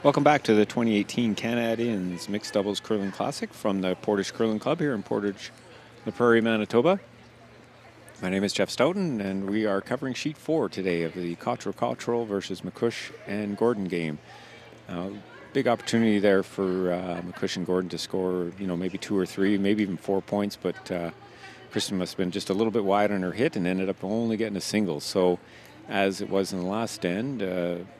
Welcome back to the 2018 Canad Inns Mixed Doubles Curling Classic from the Portage Curling Club here in Portage, the Prairie, Manitoba. My name is Jeff Stoughton, and we are covering Sheet 4 today of the Cottrell versus McCush and Gordon game. Big opportunity there for McCush and Gordon to score, maybe 2 or 3, maybe even 4 points, but Kristen must have been just a little bit wide on her hit and ended up only getting a single. So, as it was in the last end,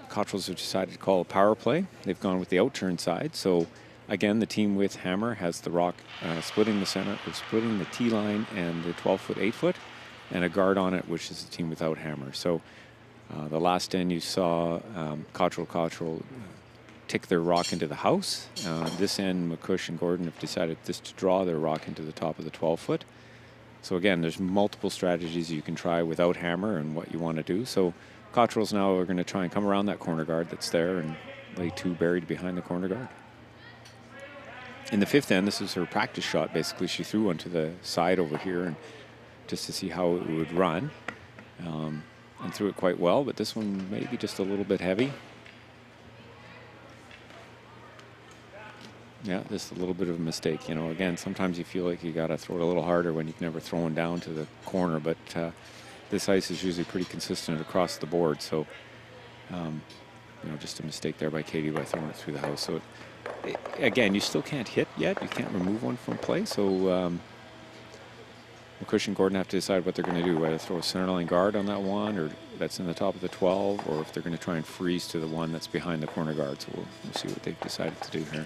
Cottrells have decided to call a power play. They've gone with the outturn side. So, again, the team with hammer has the rock splitting the center, or splitting the T line and the 12-foot, 8-foot, and a guard on it, which is the team without hammer. So, the last end you saw Cottrell tick their rock into the house. This end, McCush and Gordon have decided just to draw their rock into the top of the 12-foot. So again, there's multiple strategies you can try without hammer and what you want to do. So Cottrells now are going to try and come around that corner guard that's there and lay 2 buried behind the corner guard. In the 5th end, this is her practice shot. Basically, she threw one to the side over here and just to see how it would run, and threw it quite well, but this one maybe just a little bit heavy. Yeah, just a little bit of a mistake. Again, sometimes you feel like you got to throw it a little harder when you've never thrown down to the corner, but this ice is usually pretty consistent across the board. So, just a mistake there by Katie by throwing it through the house. So, again, you still can't hit yet. You can't remove one from play. So, McCush and Gordon have to decide what they're going to do, whether throw a centerline guard on that one or that's in the top of the 12, or if they're going to try and freeze to the one that's behind the corner guard. So we'll see what they've decided to do here.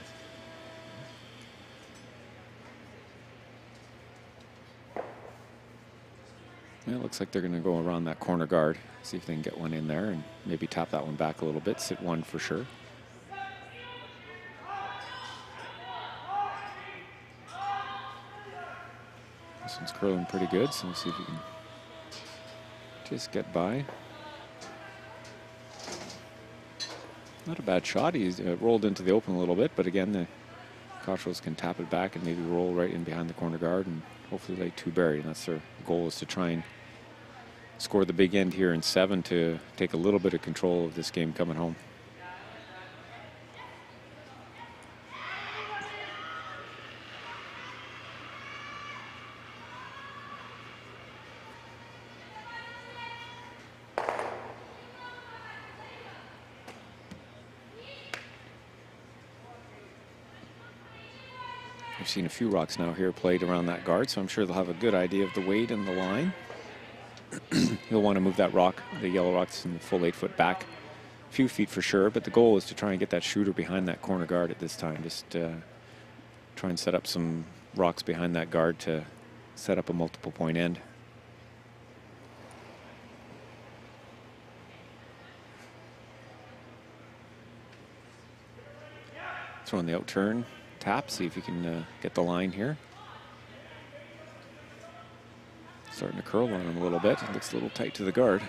Yeah, it looks like they're going to go around that corner guard, see if they can get one in there and maybe tap that one back a little bit, sit one for sure. This one's curling pretty good, so we'll see if we can just get by. Not a bad shot. He's rolled into the open a little bit, but again, the Cottrells can tap it back and maybe roll right in behind the corner guard and hopefully lay 2 buried. And that's their goal, is to try and score the big end here in 7 to take a little bit of control of this game coming home. I've seen a few rocks now here played around that guard, so I'm sure they'll have a good idea of the weight and the line. You'll want to move that rock, the yellow rock's in the full 8-foot back, a few feet for sure, but the goal is to try and get that shooter behind that corner guard at this time. Just try and set up some rocks behind that guard to set up a multiple point end. Throwing the outturn tap, see if you can get the line here. Starting to curl on him a little bit. It looks a little tight to the guard.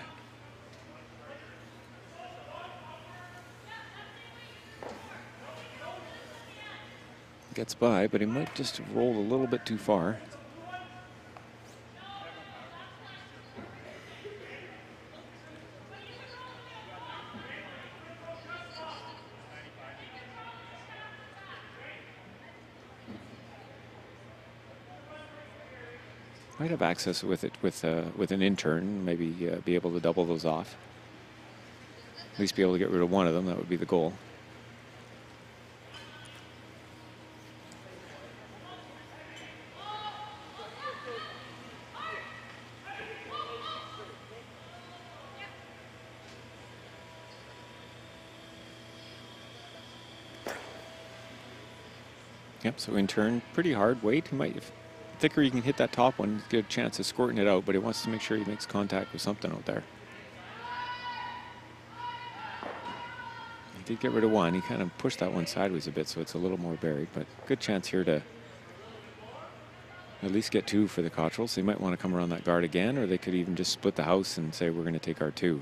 Gets by, but he might just have rolled a little bit too far. Might have access with it with an intern, maybe be able to double those off. At least be able to get rid of one of them. That would be the goal. Yep, so in turn, pretty hard weight. He might, if thicker you can hit that top one, get a chance of squirting it out, but he wants to make sure he makes contact with something out there. He did get rid of one. He kind of pushed that one sideways a bit, so it's a little more buried, but good chance here to at least get 2 for the Cottrells. They might want to come around that guard again, or they could even just split the house and say, we're going to take our 2.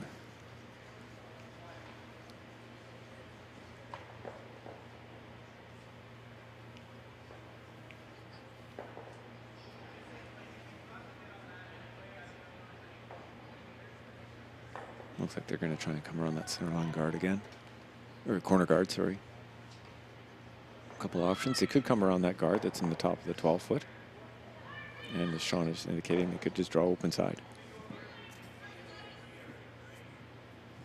Looks like they're going to try and come around that center line guard again. Or corner guard, sorry. A couple of options. They could come around that guard that's in the top of the 12-foot. And as Sean is indicating, they could just draw open side.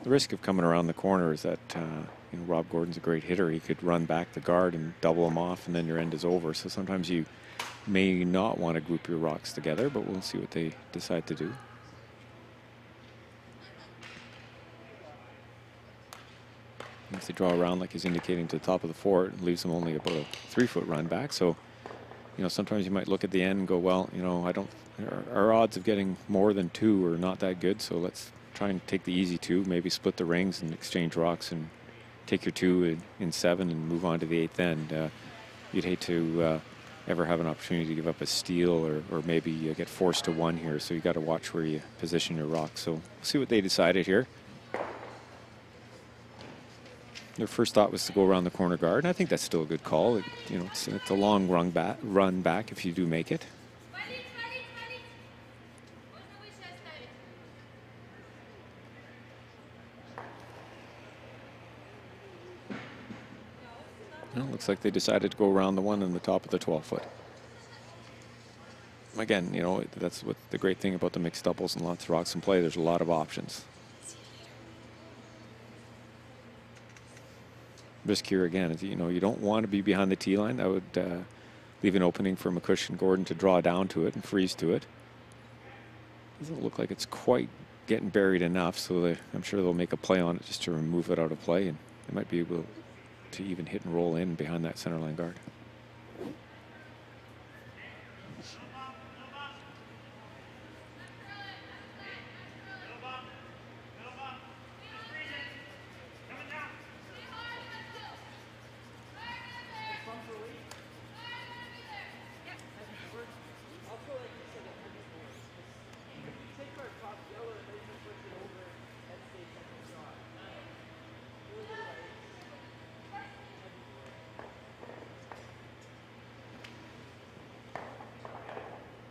The risk of coming around the corner is that you know, Rob Gordon's a great hitter. He could run back the guard and double him off, and then your end is over. So sometimes you may not want to group your rocks together, but we'll see what they decide to do. If they draw around like he's indicating to the top of the fort, it leaves them only about a 3-foot run back. So, you know, sometimes you might look at the end and go, well, you know, our odds of getting more than 2 are not that good. So let's try and take the easy 2, maybe split the rings and exchange rocks and take your 2 in 7 and move on to the 8th end. You'd hate to ever have an opportunity to give up a steal or maybe you get forced to 1 here. So you got to watch where you position your rocks. So we'll see what they decided here. Their first thought was to go around the corner guard, and I think that's still a good call. You know, it's a long run back if you do make it. Well, looks like they decided to go around the one in the top of the 12-foot. Again, you know, that's what the great thing about the mixed doubles and lots of rocks in play. There's a lot of options. Risk here again is, you know, you don't want to be behind the tee line. That would leave an opening for McCush and Gordon to draw down to it and freeze to it. Doesn't look like it's quite getting buried enough, so I'm sure they'll make a play on it just to remove it out of play, and they might be able to even hit and roll in behind that center line guard.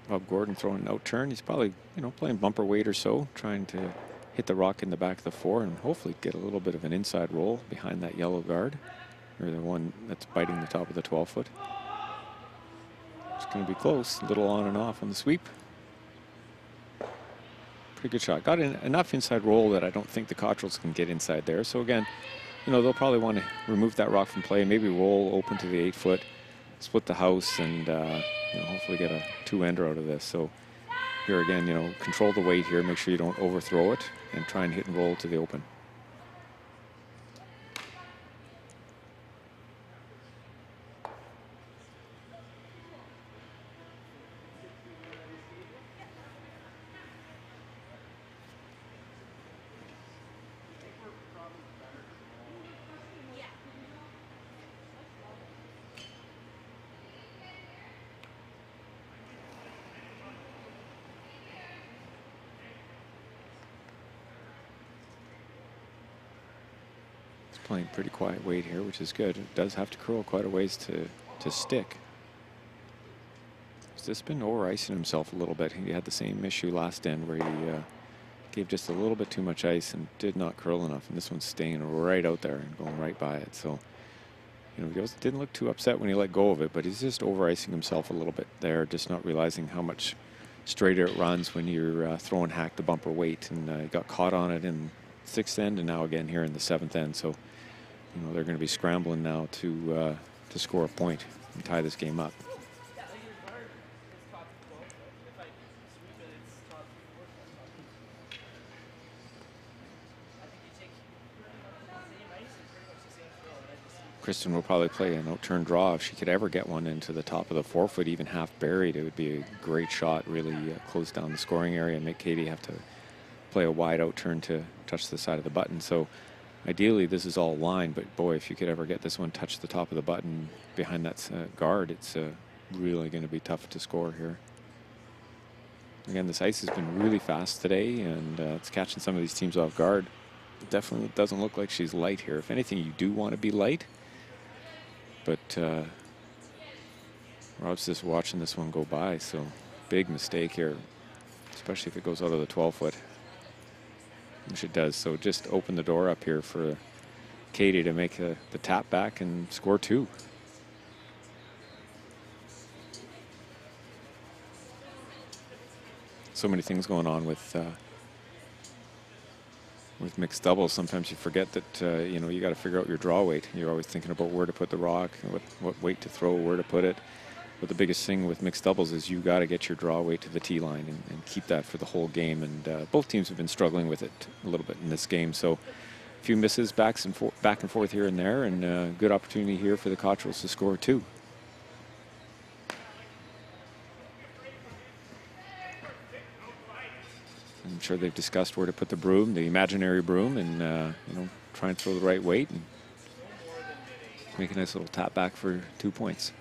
Bob Gordon throwing an out turn. He's probably, you know, playing bumper weight or so, trying to hit the rock in the back of the 4 and hopefully get a little bit of an inside roll behind that yellow guard, or the one that's biting the top of the 12-foot. It's going to be close, a little on and off on the sweep. Pretty good shot. Got enough inside roll that I don't think the Cottrells can get inside there. So again, you know, they'll probably want to remove that rock from play, maybe roll open to the 8-foot, split the house, and you know, hopefully get a 2-ender out of this. So here again, you know, control the weight here, make sure you don't overthrow it, and try and hit and roll to the open. Playing pretty quiet weight here, which is good. It does have to curl quite a ways to stick. He's just been over-icing himself a little bit. He had the same issue last end where he gave just a little bit too much ice and did not curl enough, and this one's staying right out there and going right by it. So, you know, he didn't look too upset when he let go of it, but he's just over-icing himself a little bit there, just not realizing how much straighter it runs when you're throwing hack the bumper weight, and he got caught on it in 6th end and now again here in the 7th end. So, you know, they're going to be scrambling now to score a point and tie this game up. Kristen will probably play an out-turn draw if she could ever get one into the top of the 4-foot, even half buried. It would be a great shot, really close down the scoring area and make Katie have to play a wide out-turn to touch the side of the button. So ideally, this is all line, but boy, if you could ever get this one touch the top of the button behind that guard, it's really going to be tough to score here. Again, this ice has been really fast today, and it's catching some of these teams off guard. It definitely doesn't look like she's light here. If anything, you do want to be light, but Rob's just watching this one go by, so big mistake here, especially if it goes out of the 12-foot. Which it does. So just open the door up here for Katie to make the tap back and score 2. so many things going on with mixed doubles. Sometimes you forget that you know, you got to figure out your draw weight. You're always thinking about where to put the rock, what weight to throw, where to put it. But the biggest thing with mixed doubles is you got to get your draw weight to the tee line and keep that for the whole game. And both teams have been struggling with it a little bit in this game. So a few misses back and forth here and there, and good opportunity here for the Cottrells to score two. I'm sure they've discussed where to put the broom, the imaginary broom, and you know, try and throw the right weight and make a nice little tap back for 2 points.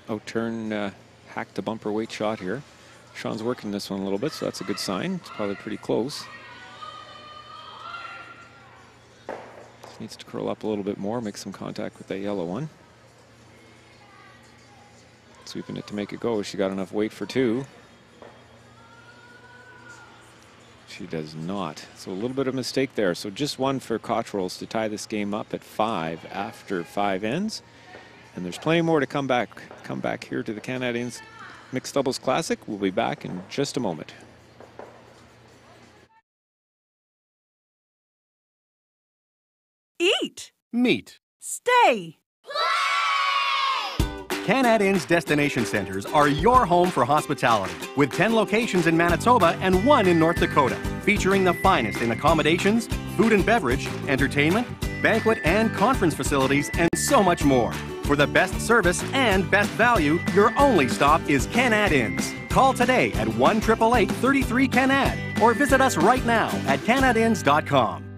Out-turn, hack the bumper weight shot here. Sean's working this one a little bit, so that's a good sign. It's probably pretty close. Just needs to curl up a little bit more, make some contact with that yellow one. Sweeping it to make it go. She got enough weight for two. She does not. So a little bit of mistake there. So just one for Cottrells to tie this game up at 5 after 5 ends. And there's plenty more to come back here to the Canadians Mixed Doubles Classic. We'll be back in just a moment. Eat. Meet. Stay. Canad Inn's destination centers are your home for hospitality, with 10 locations in Manitoba and 1 in North Dakota, featuring the finest in accommodations, food and beverage, entertainment, banquet and conference facilities, and so much more. For the best service and best value, your only stop is Canad Inns. Call today at 1-888-33-CANAD or visit us right now at canadinns.com.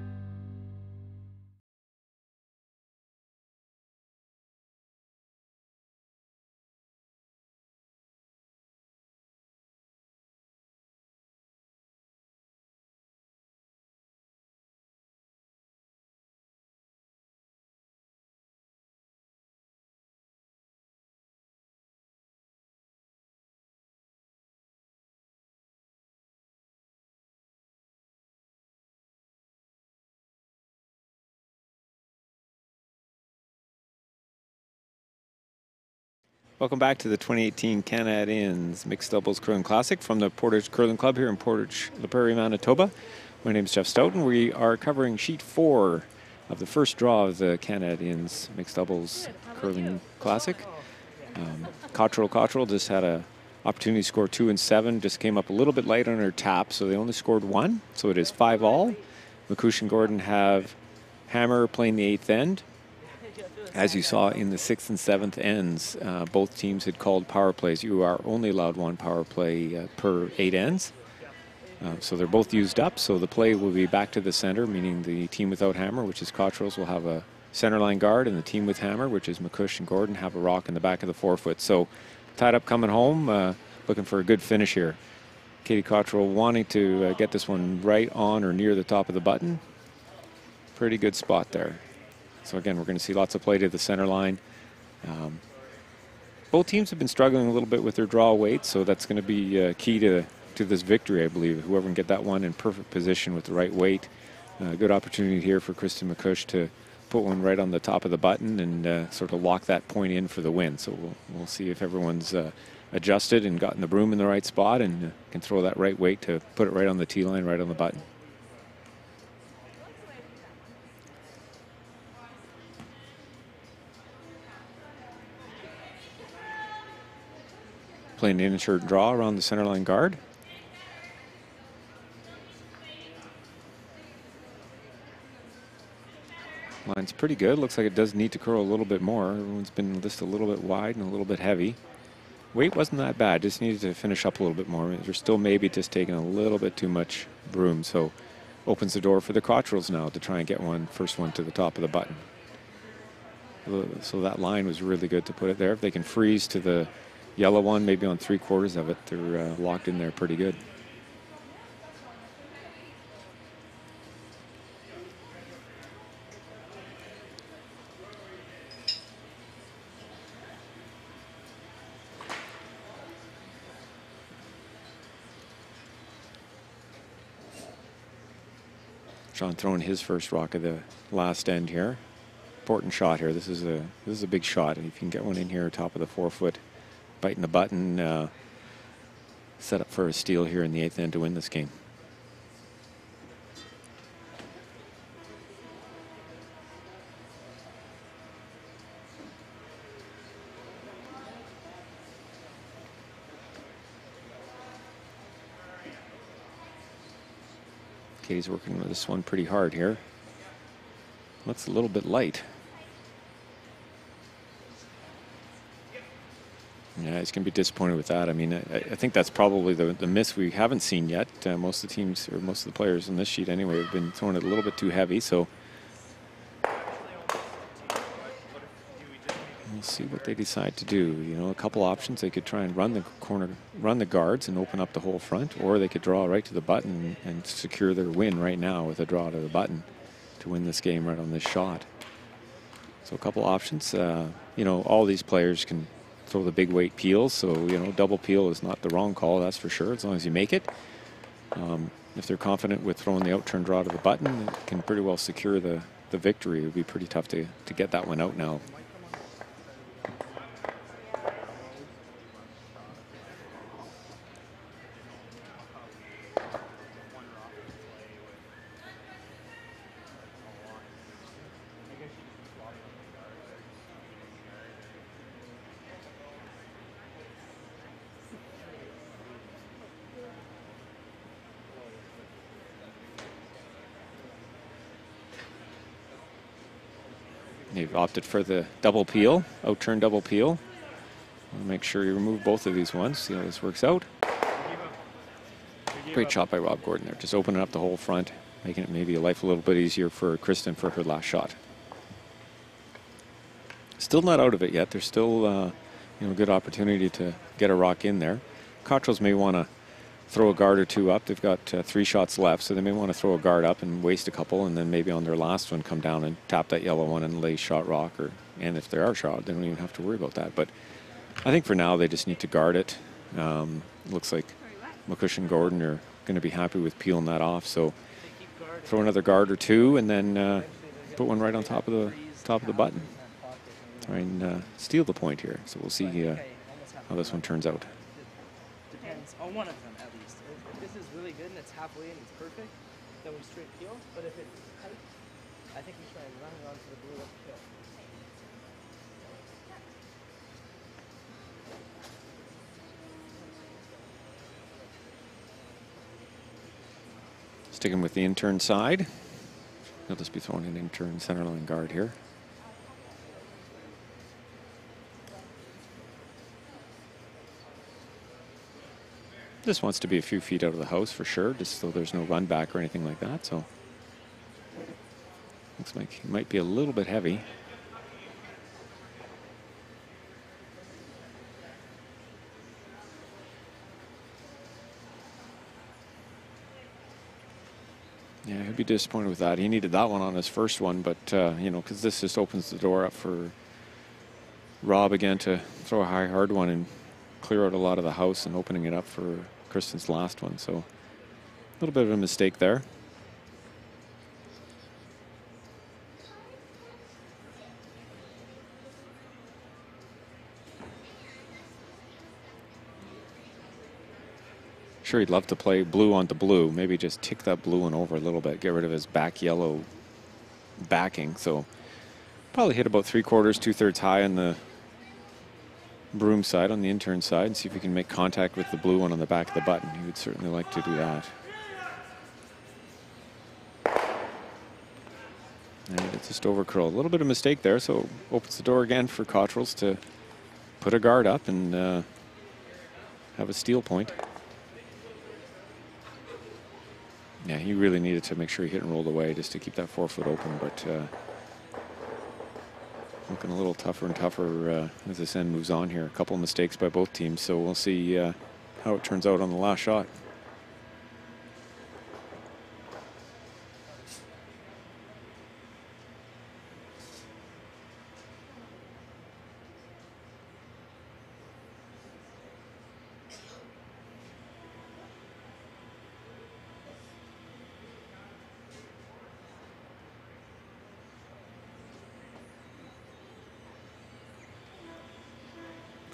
Welcome back to the 2018 Canad Inns Mixed Doubles Curling Classic from the Portage Curling Club here in Portage, La Prairie, Manitoba. My name is Jeff Stoughton. We are covering sheet 4 of the first draw of the Canad Inns Mixed Doubles Curling Classic. Cottrell just had an opportunity to score 2 and 7, just came up a little bit light on her tap, so they only scored 1, so it is 5-all. McCush and Gordon have Hammer playing the 8th end. As you saw in the 6th and 7th ends, both teams had called power plays. You are only allowed 1 power play per 8 ends. So they're both used up, so the play will be back to the center, meaning the team without Hammer, which is Cottrells, will have a centerline guard, and the team with Hammer, which is McCush and Gordon, have a rock in the back of the forefoot. So tied up coming home, looking for a good finish here. Katie Cottrell wanting to get this one right on or near the top of the button. Pretty good spot there. So again, we're going to see lots of play to the center line. Both teams have been struggling a little bit with their draw weight, so that's going to be key to this victory, I believe. Whoever can get that one in perfect position with the right weight. Good opportunity here for Kristen McCush to put one right on the top of the button and sort of lock that point in for the win. So we'll see if everyone's adjusted and gotten the broom in the right spot and can throw that right weight to put it right on the tee line, right on the button. Playing an insert draw around the centerline guard. Line's pretty good. Looks like it does need to curl a little bit more. Everyone's been just a little bit wide and a little bit heavy. Weight wasn't that bad. Just needed to finish up a little bit more. They're still maybe just taking a little bit too much broom. So opens the door for the Cottrells now to try and get first one to the top of the button. So that line was really good to put it there. If they can freeze to the yellow one, maybe on 3/4 of it, they're locked in there pretty good. Sean throwing his first rock of the last end here. Important shot here. This is a big shot, and if you can get one in here, top of the 4-foot, biting the button, set up for a steal here in the 8th end to win this game. Katie's working with this one pretty hard here. Looks a little bit light. Yeah, he's going to be disappointed with that. I mean, I think that's probably the miss we haven't seen yet. Most of the teams, or most of the players on this sheet anyway, have been throwing it a little bit too heavy. So we'll see what they decide to do. You know, a couple options. They could try and run the guards and open up the whole front, or they could draw right to the button and secure their win right now with a draw to the button to win this game right on this shot. So a couple options. You know, all these players can throw the big weight peels, so you know, double peel is not the wrong call, that's for sure, as long as you make it. If they're confident with throwing the outturn draw to the button, it can pretty well secure the victory. It would be pretty tough to get that one out now. They've opted for the double peel, outturn double peel. I'll make sure you remove both of these ones, see how this works out. Great shot by Rob Gordon there, just opening up the whole front, making it maybe life a little bit easier for Kristen for her last shot. Still not out of it yet. There's still you know, a good opportunity to get a rock in there. Cottrells may want to throw a guard or two up. They've got 3 shots left, so they may want to throw a guard up and waste a couple, and then maybe on their last one come down and tap that yellow one and lay shot rock, and if there are shot, they don't even have to worry about that. But I think for now they just need to guard it. Looks like McCush and Gordon are going to be happy with peeling that off, so throw another guard or two and then put one right on top of the button. Try and steal the point here. So we'll see how this one turns out. Depends on one of them at least. If this is really good and it's halfway and it's perfect, then we straight peel. But if it's tight, I think we try and run it onto the blue up the hill. Sticking with the intern side. He'll just be throwing an intern centerline guard here. This wants to be a few feet out of the house for sure, just so there's no run back or anything like that. So looks like he might be a little bit heavy. Yeah, he'd be disappointed with that. He needed that one on his first one, but you know, because this just opens the door up for Rob again to throw a high hard one and clear out a lot of the house and opening it up for Kristen's last one. So a little bit of a mistake there. Sure, he'd love to play blue onto blue. Maybe just tick that blue one over a little bit, get rid of his back yellow backing. So probably hit about 3/4, 2/3 high on the broom side, on the intern side, and see if we can make contact with the blue one on the back of the button. He would certainly like to do that. And it's just overcurl. A little bit of mistake there, so opens the door again for Cottrells to put a guard up and have a steal point. Yeah, he really needed to make sure he hit and rolled away just to keep that 4-foot open, but looking a little tougher and tougher as this end moves on here. A couple of mistakes by both teams, so we'll see how it turns out on the last shot.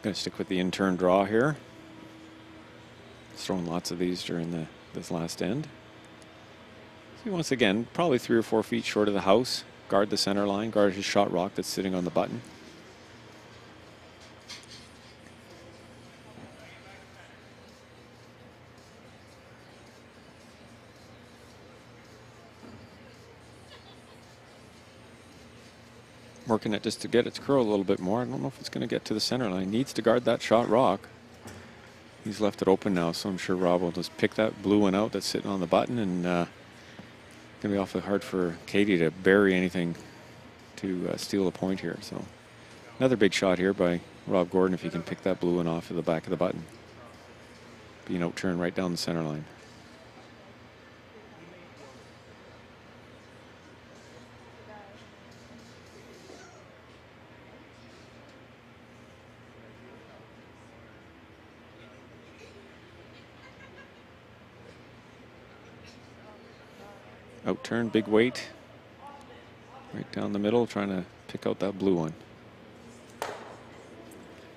Going to stick with the in-turn draw here. He's thrown lots of these during this last end. So once again, probably 3 or 4 feet short of the house. Guard the center line, guard his shot rock that's sitting on the button. Working it just to get it to curl a little bit more. I don't know if it's going to get to the center line. Needs to guard that shot rock. He's left it open now, so I'm sure Rob will just pick that blue one out that's sitting on the button, and going to be awfully hard for Katie to bury anything to steal a point here. So another big shot here by Rob Gordon if he can pick that blue one off of the back of the button. Be an out turn right down the center line. Out turn, big weight. Right down the middle, trying to pick out that blue one.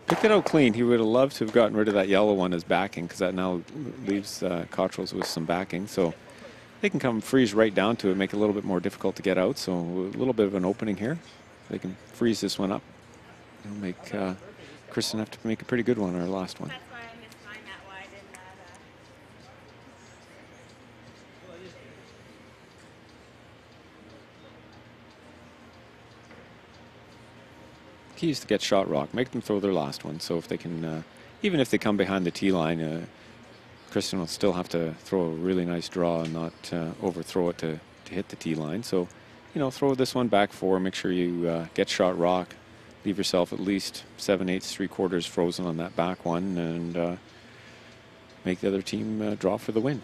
Picked it out clean. He would have loved to have gotten rid of that yellow one as backing, because that now leaves Cottrells with some backing. So they can come freeze right down to it, make it a little bit more difficult to get out. So a little bit of an opening here. They can freeze this one up. It'll make Kristen have to make a pretty good one, our last one. That's why I missed mine that wide in that. Key is to get shot rock, make them throw their last one. So if they can, even if they come behind the tee line, Kristen will still have to throw a really nice draw and not overthrow it to hit the tee line. So, you know, throw this one back 4, make sure you get shot rock, leave yourself at least 7/8, 3/4 frozen on that back one, and make the other team draw for the win.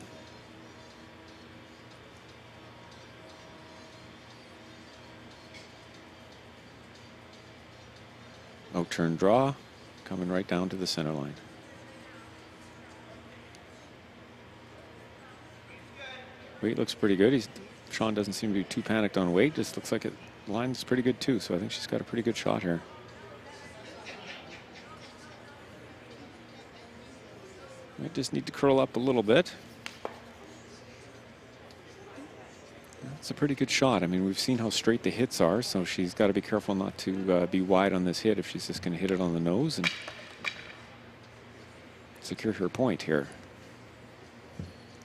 Out turn draw, coming right down to the center line. Weight looks pretty good. Sean doesn't seem to be too panicked on weight. Just looks like it lines pretty good too. So I think she's got a pretty good shot here. Might just need to curl up a little bit. It's a pretty good shot. I mean, we've seen how straight the hits are, so she's got to be careful not to be wide on this hit if she's just going to hit it on the nose and secure her point here.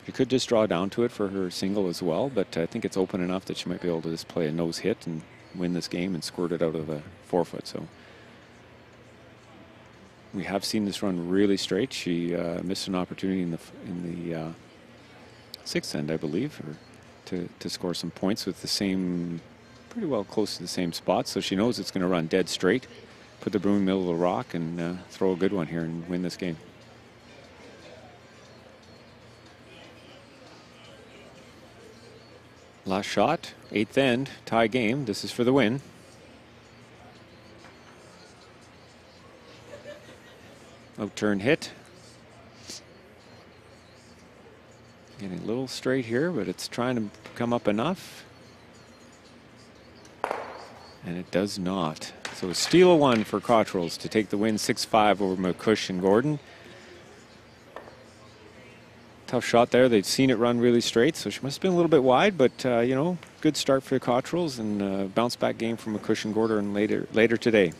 She could just draw down to it for her single as well, but I think it's open enough that she might be able to just play a nose hit and win this game and squirt it out of the 4-foot. So we have seen this run really straight. She missed an opportunity in the 6th end, I believe, or to score some points with the same, pretty well close to the same spot. So she knows it's going to run dead straight, put the broom in the middle of the rock, and throw a good one here and win this game. Last shot, 8th end, tie game. This is for the win. Out turn hit. Getting a little straight here, but it's trying to come up enough. And it does not. So a steal 1 for Cottrells to take the win 6-5 over McCush and Gordon. Tough shot there. They'd seen it run really straight, so she must have been a little bit wide, but you know, good start for the Cottrells, and bounce back game from McCush and Gordon later today.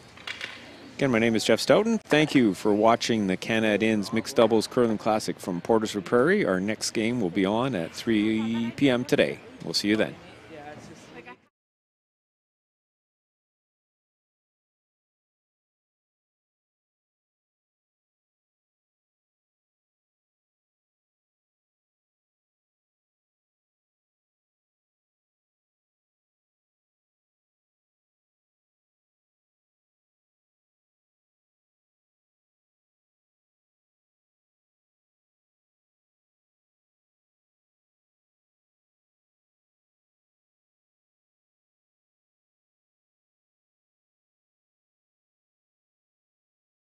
Again, my name is Jeff Stoughton. Thank you for watching the Canad Inns Mixed Doubles Curling Classic from Porterswood Prairie. Our next game will be on at 3 p.m. today. We'll see you then.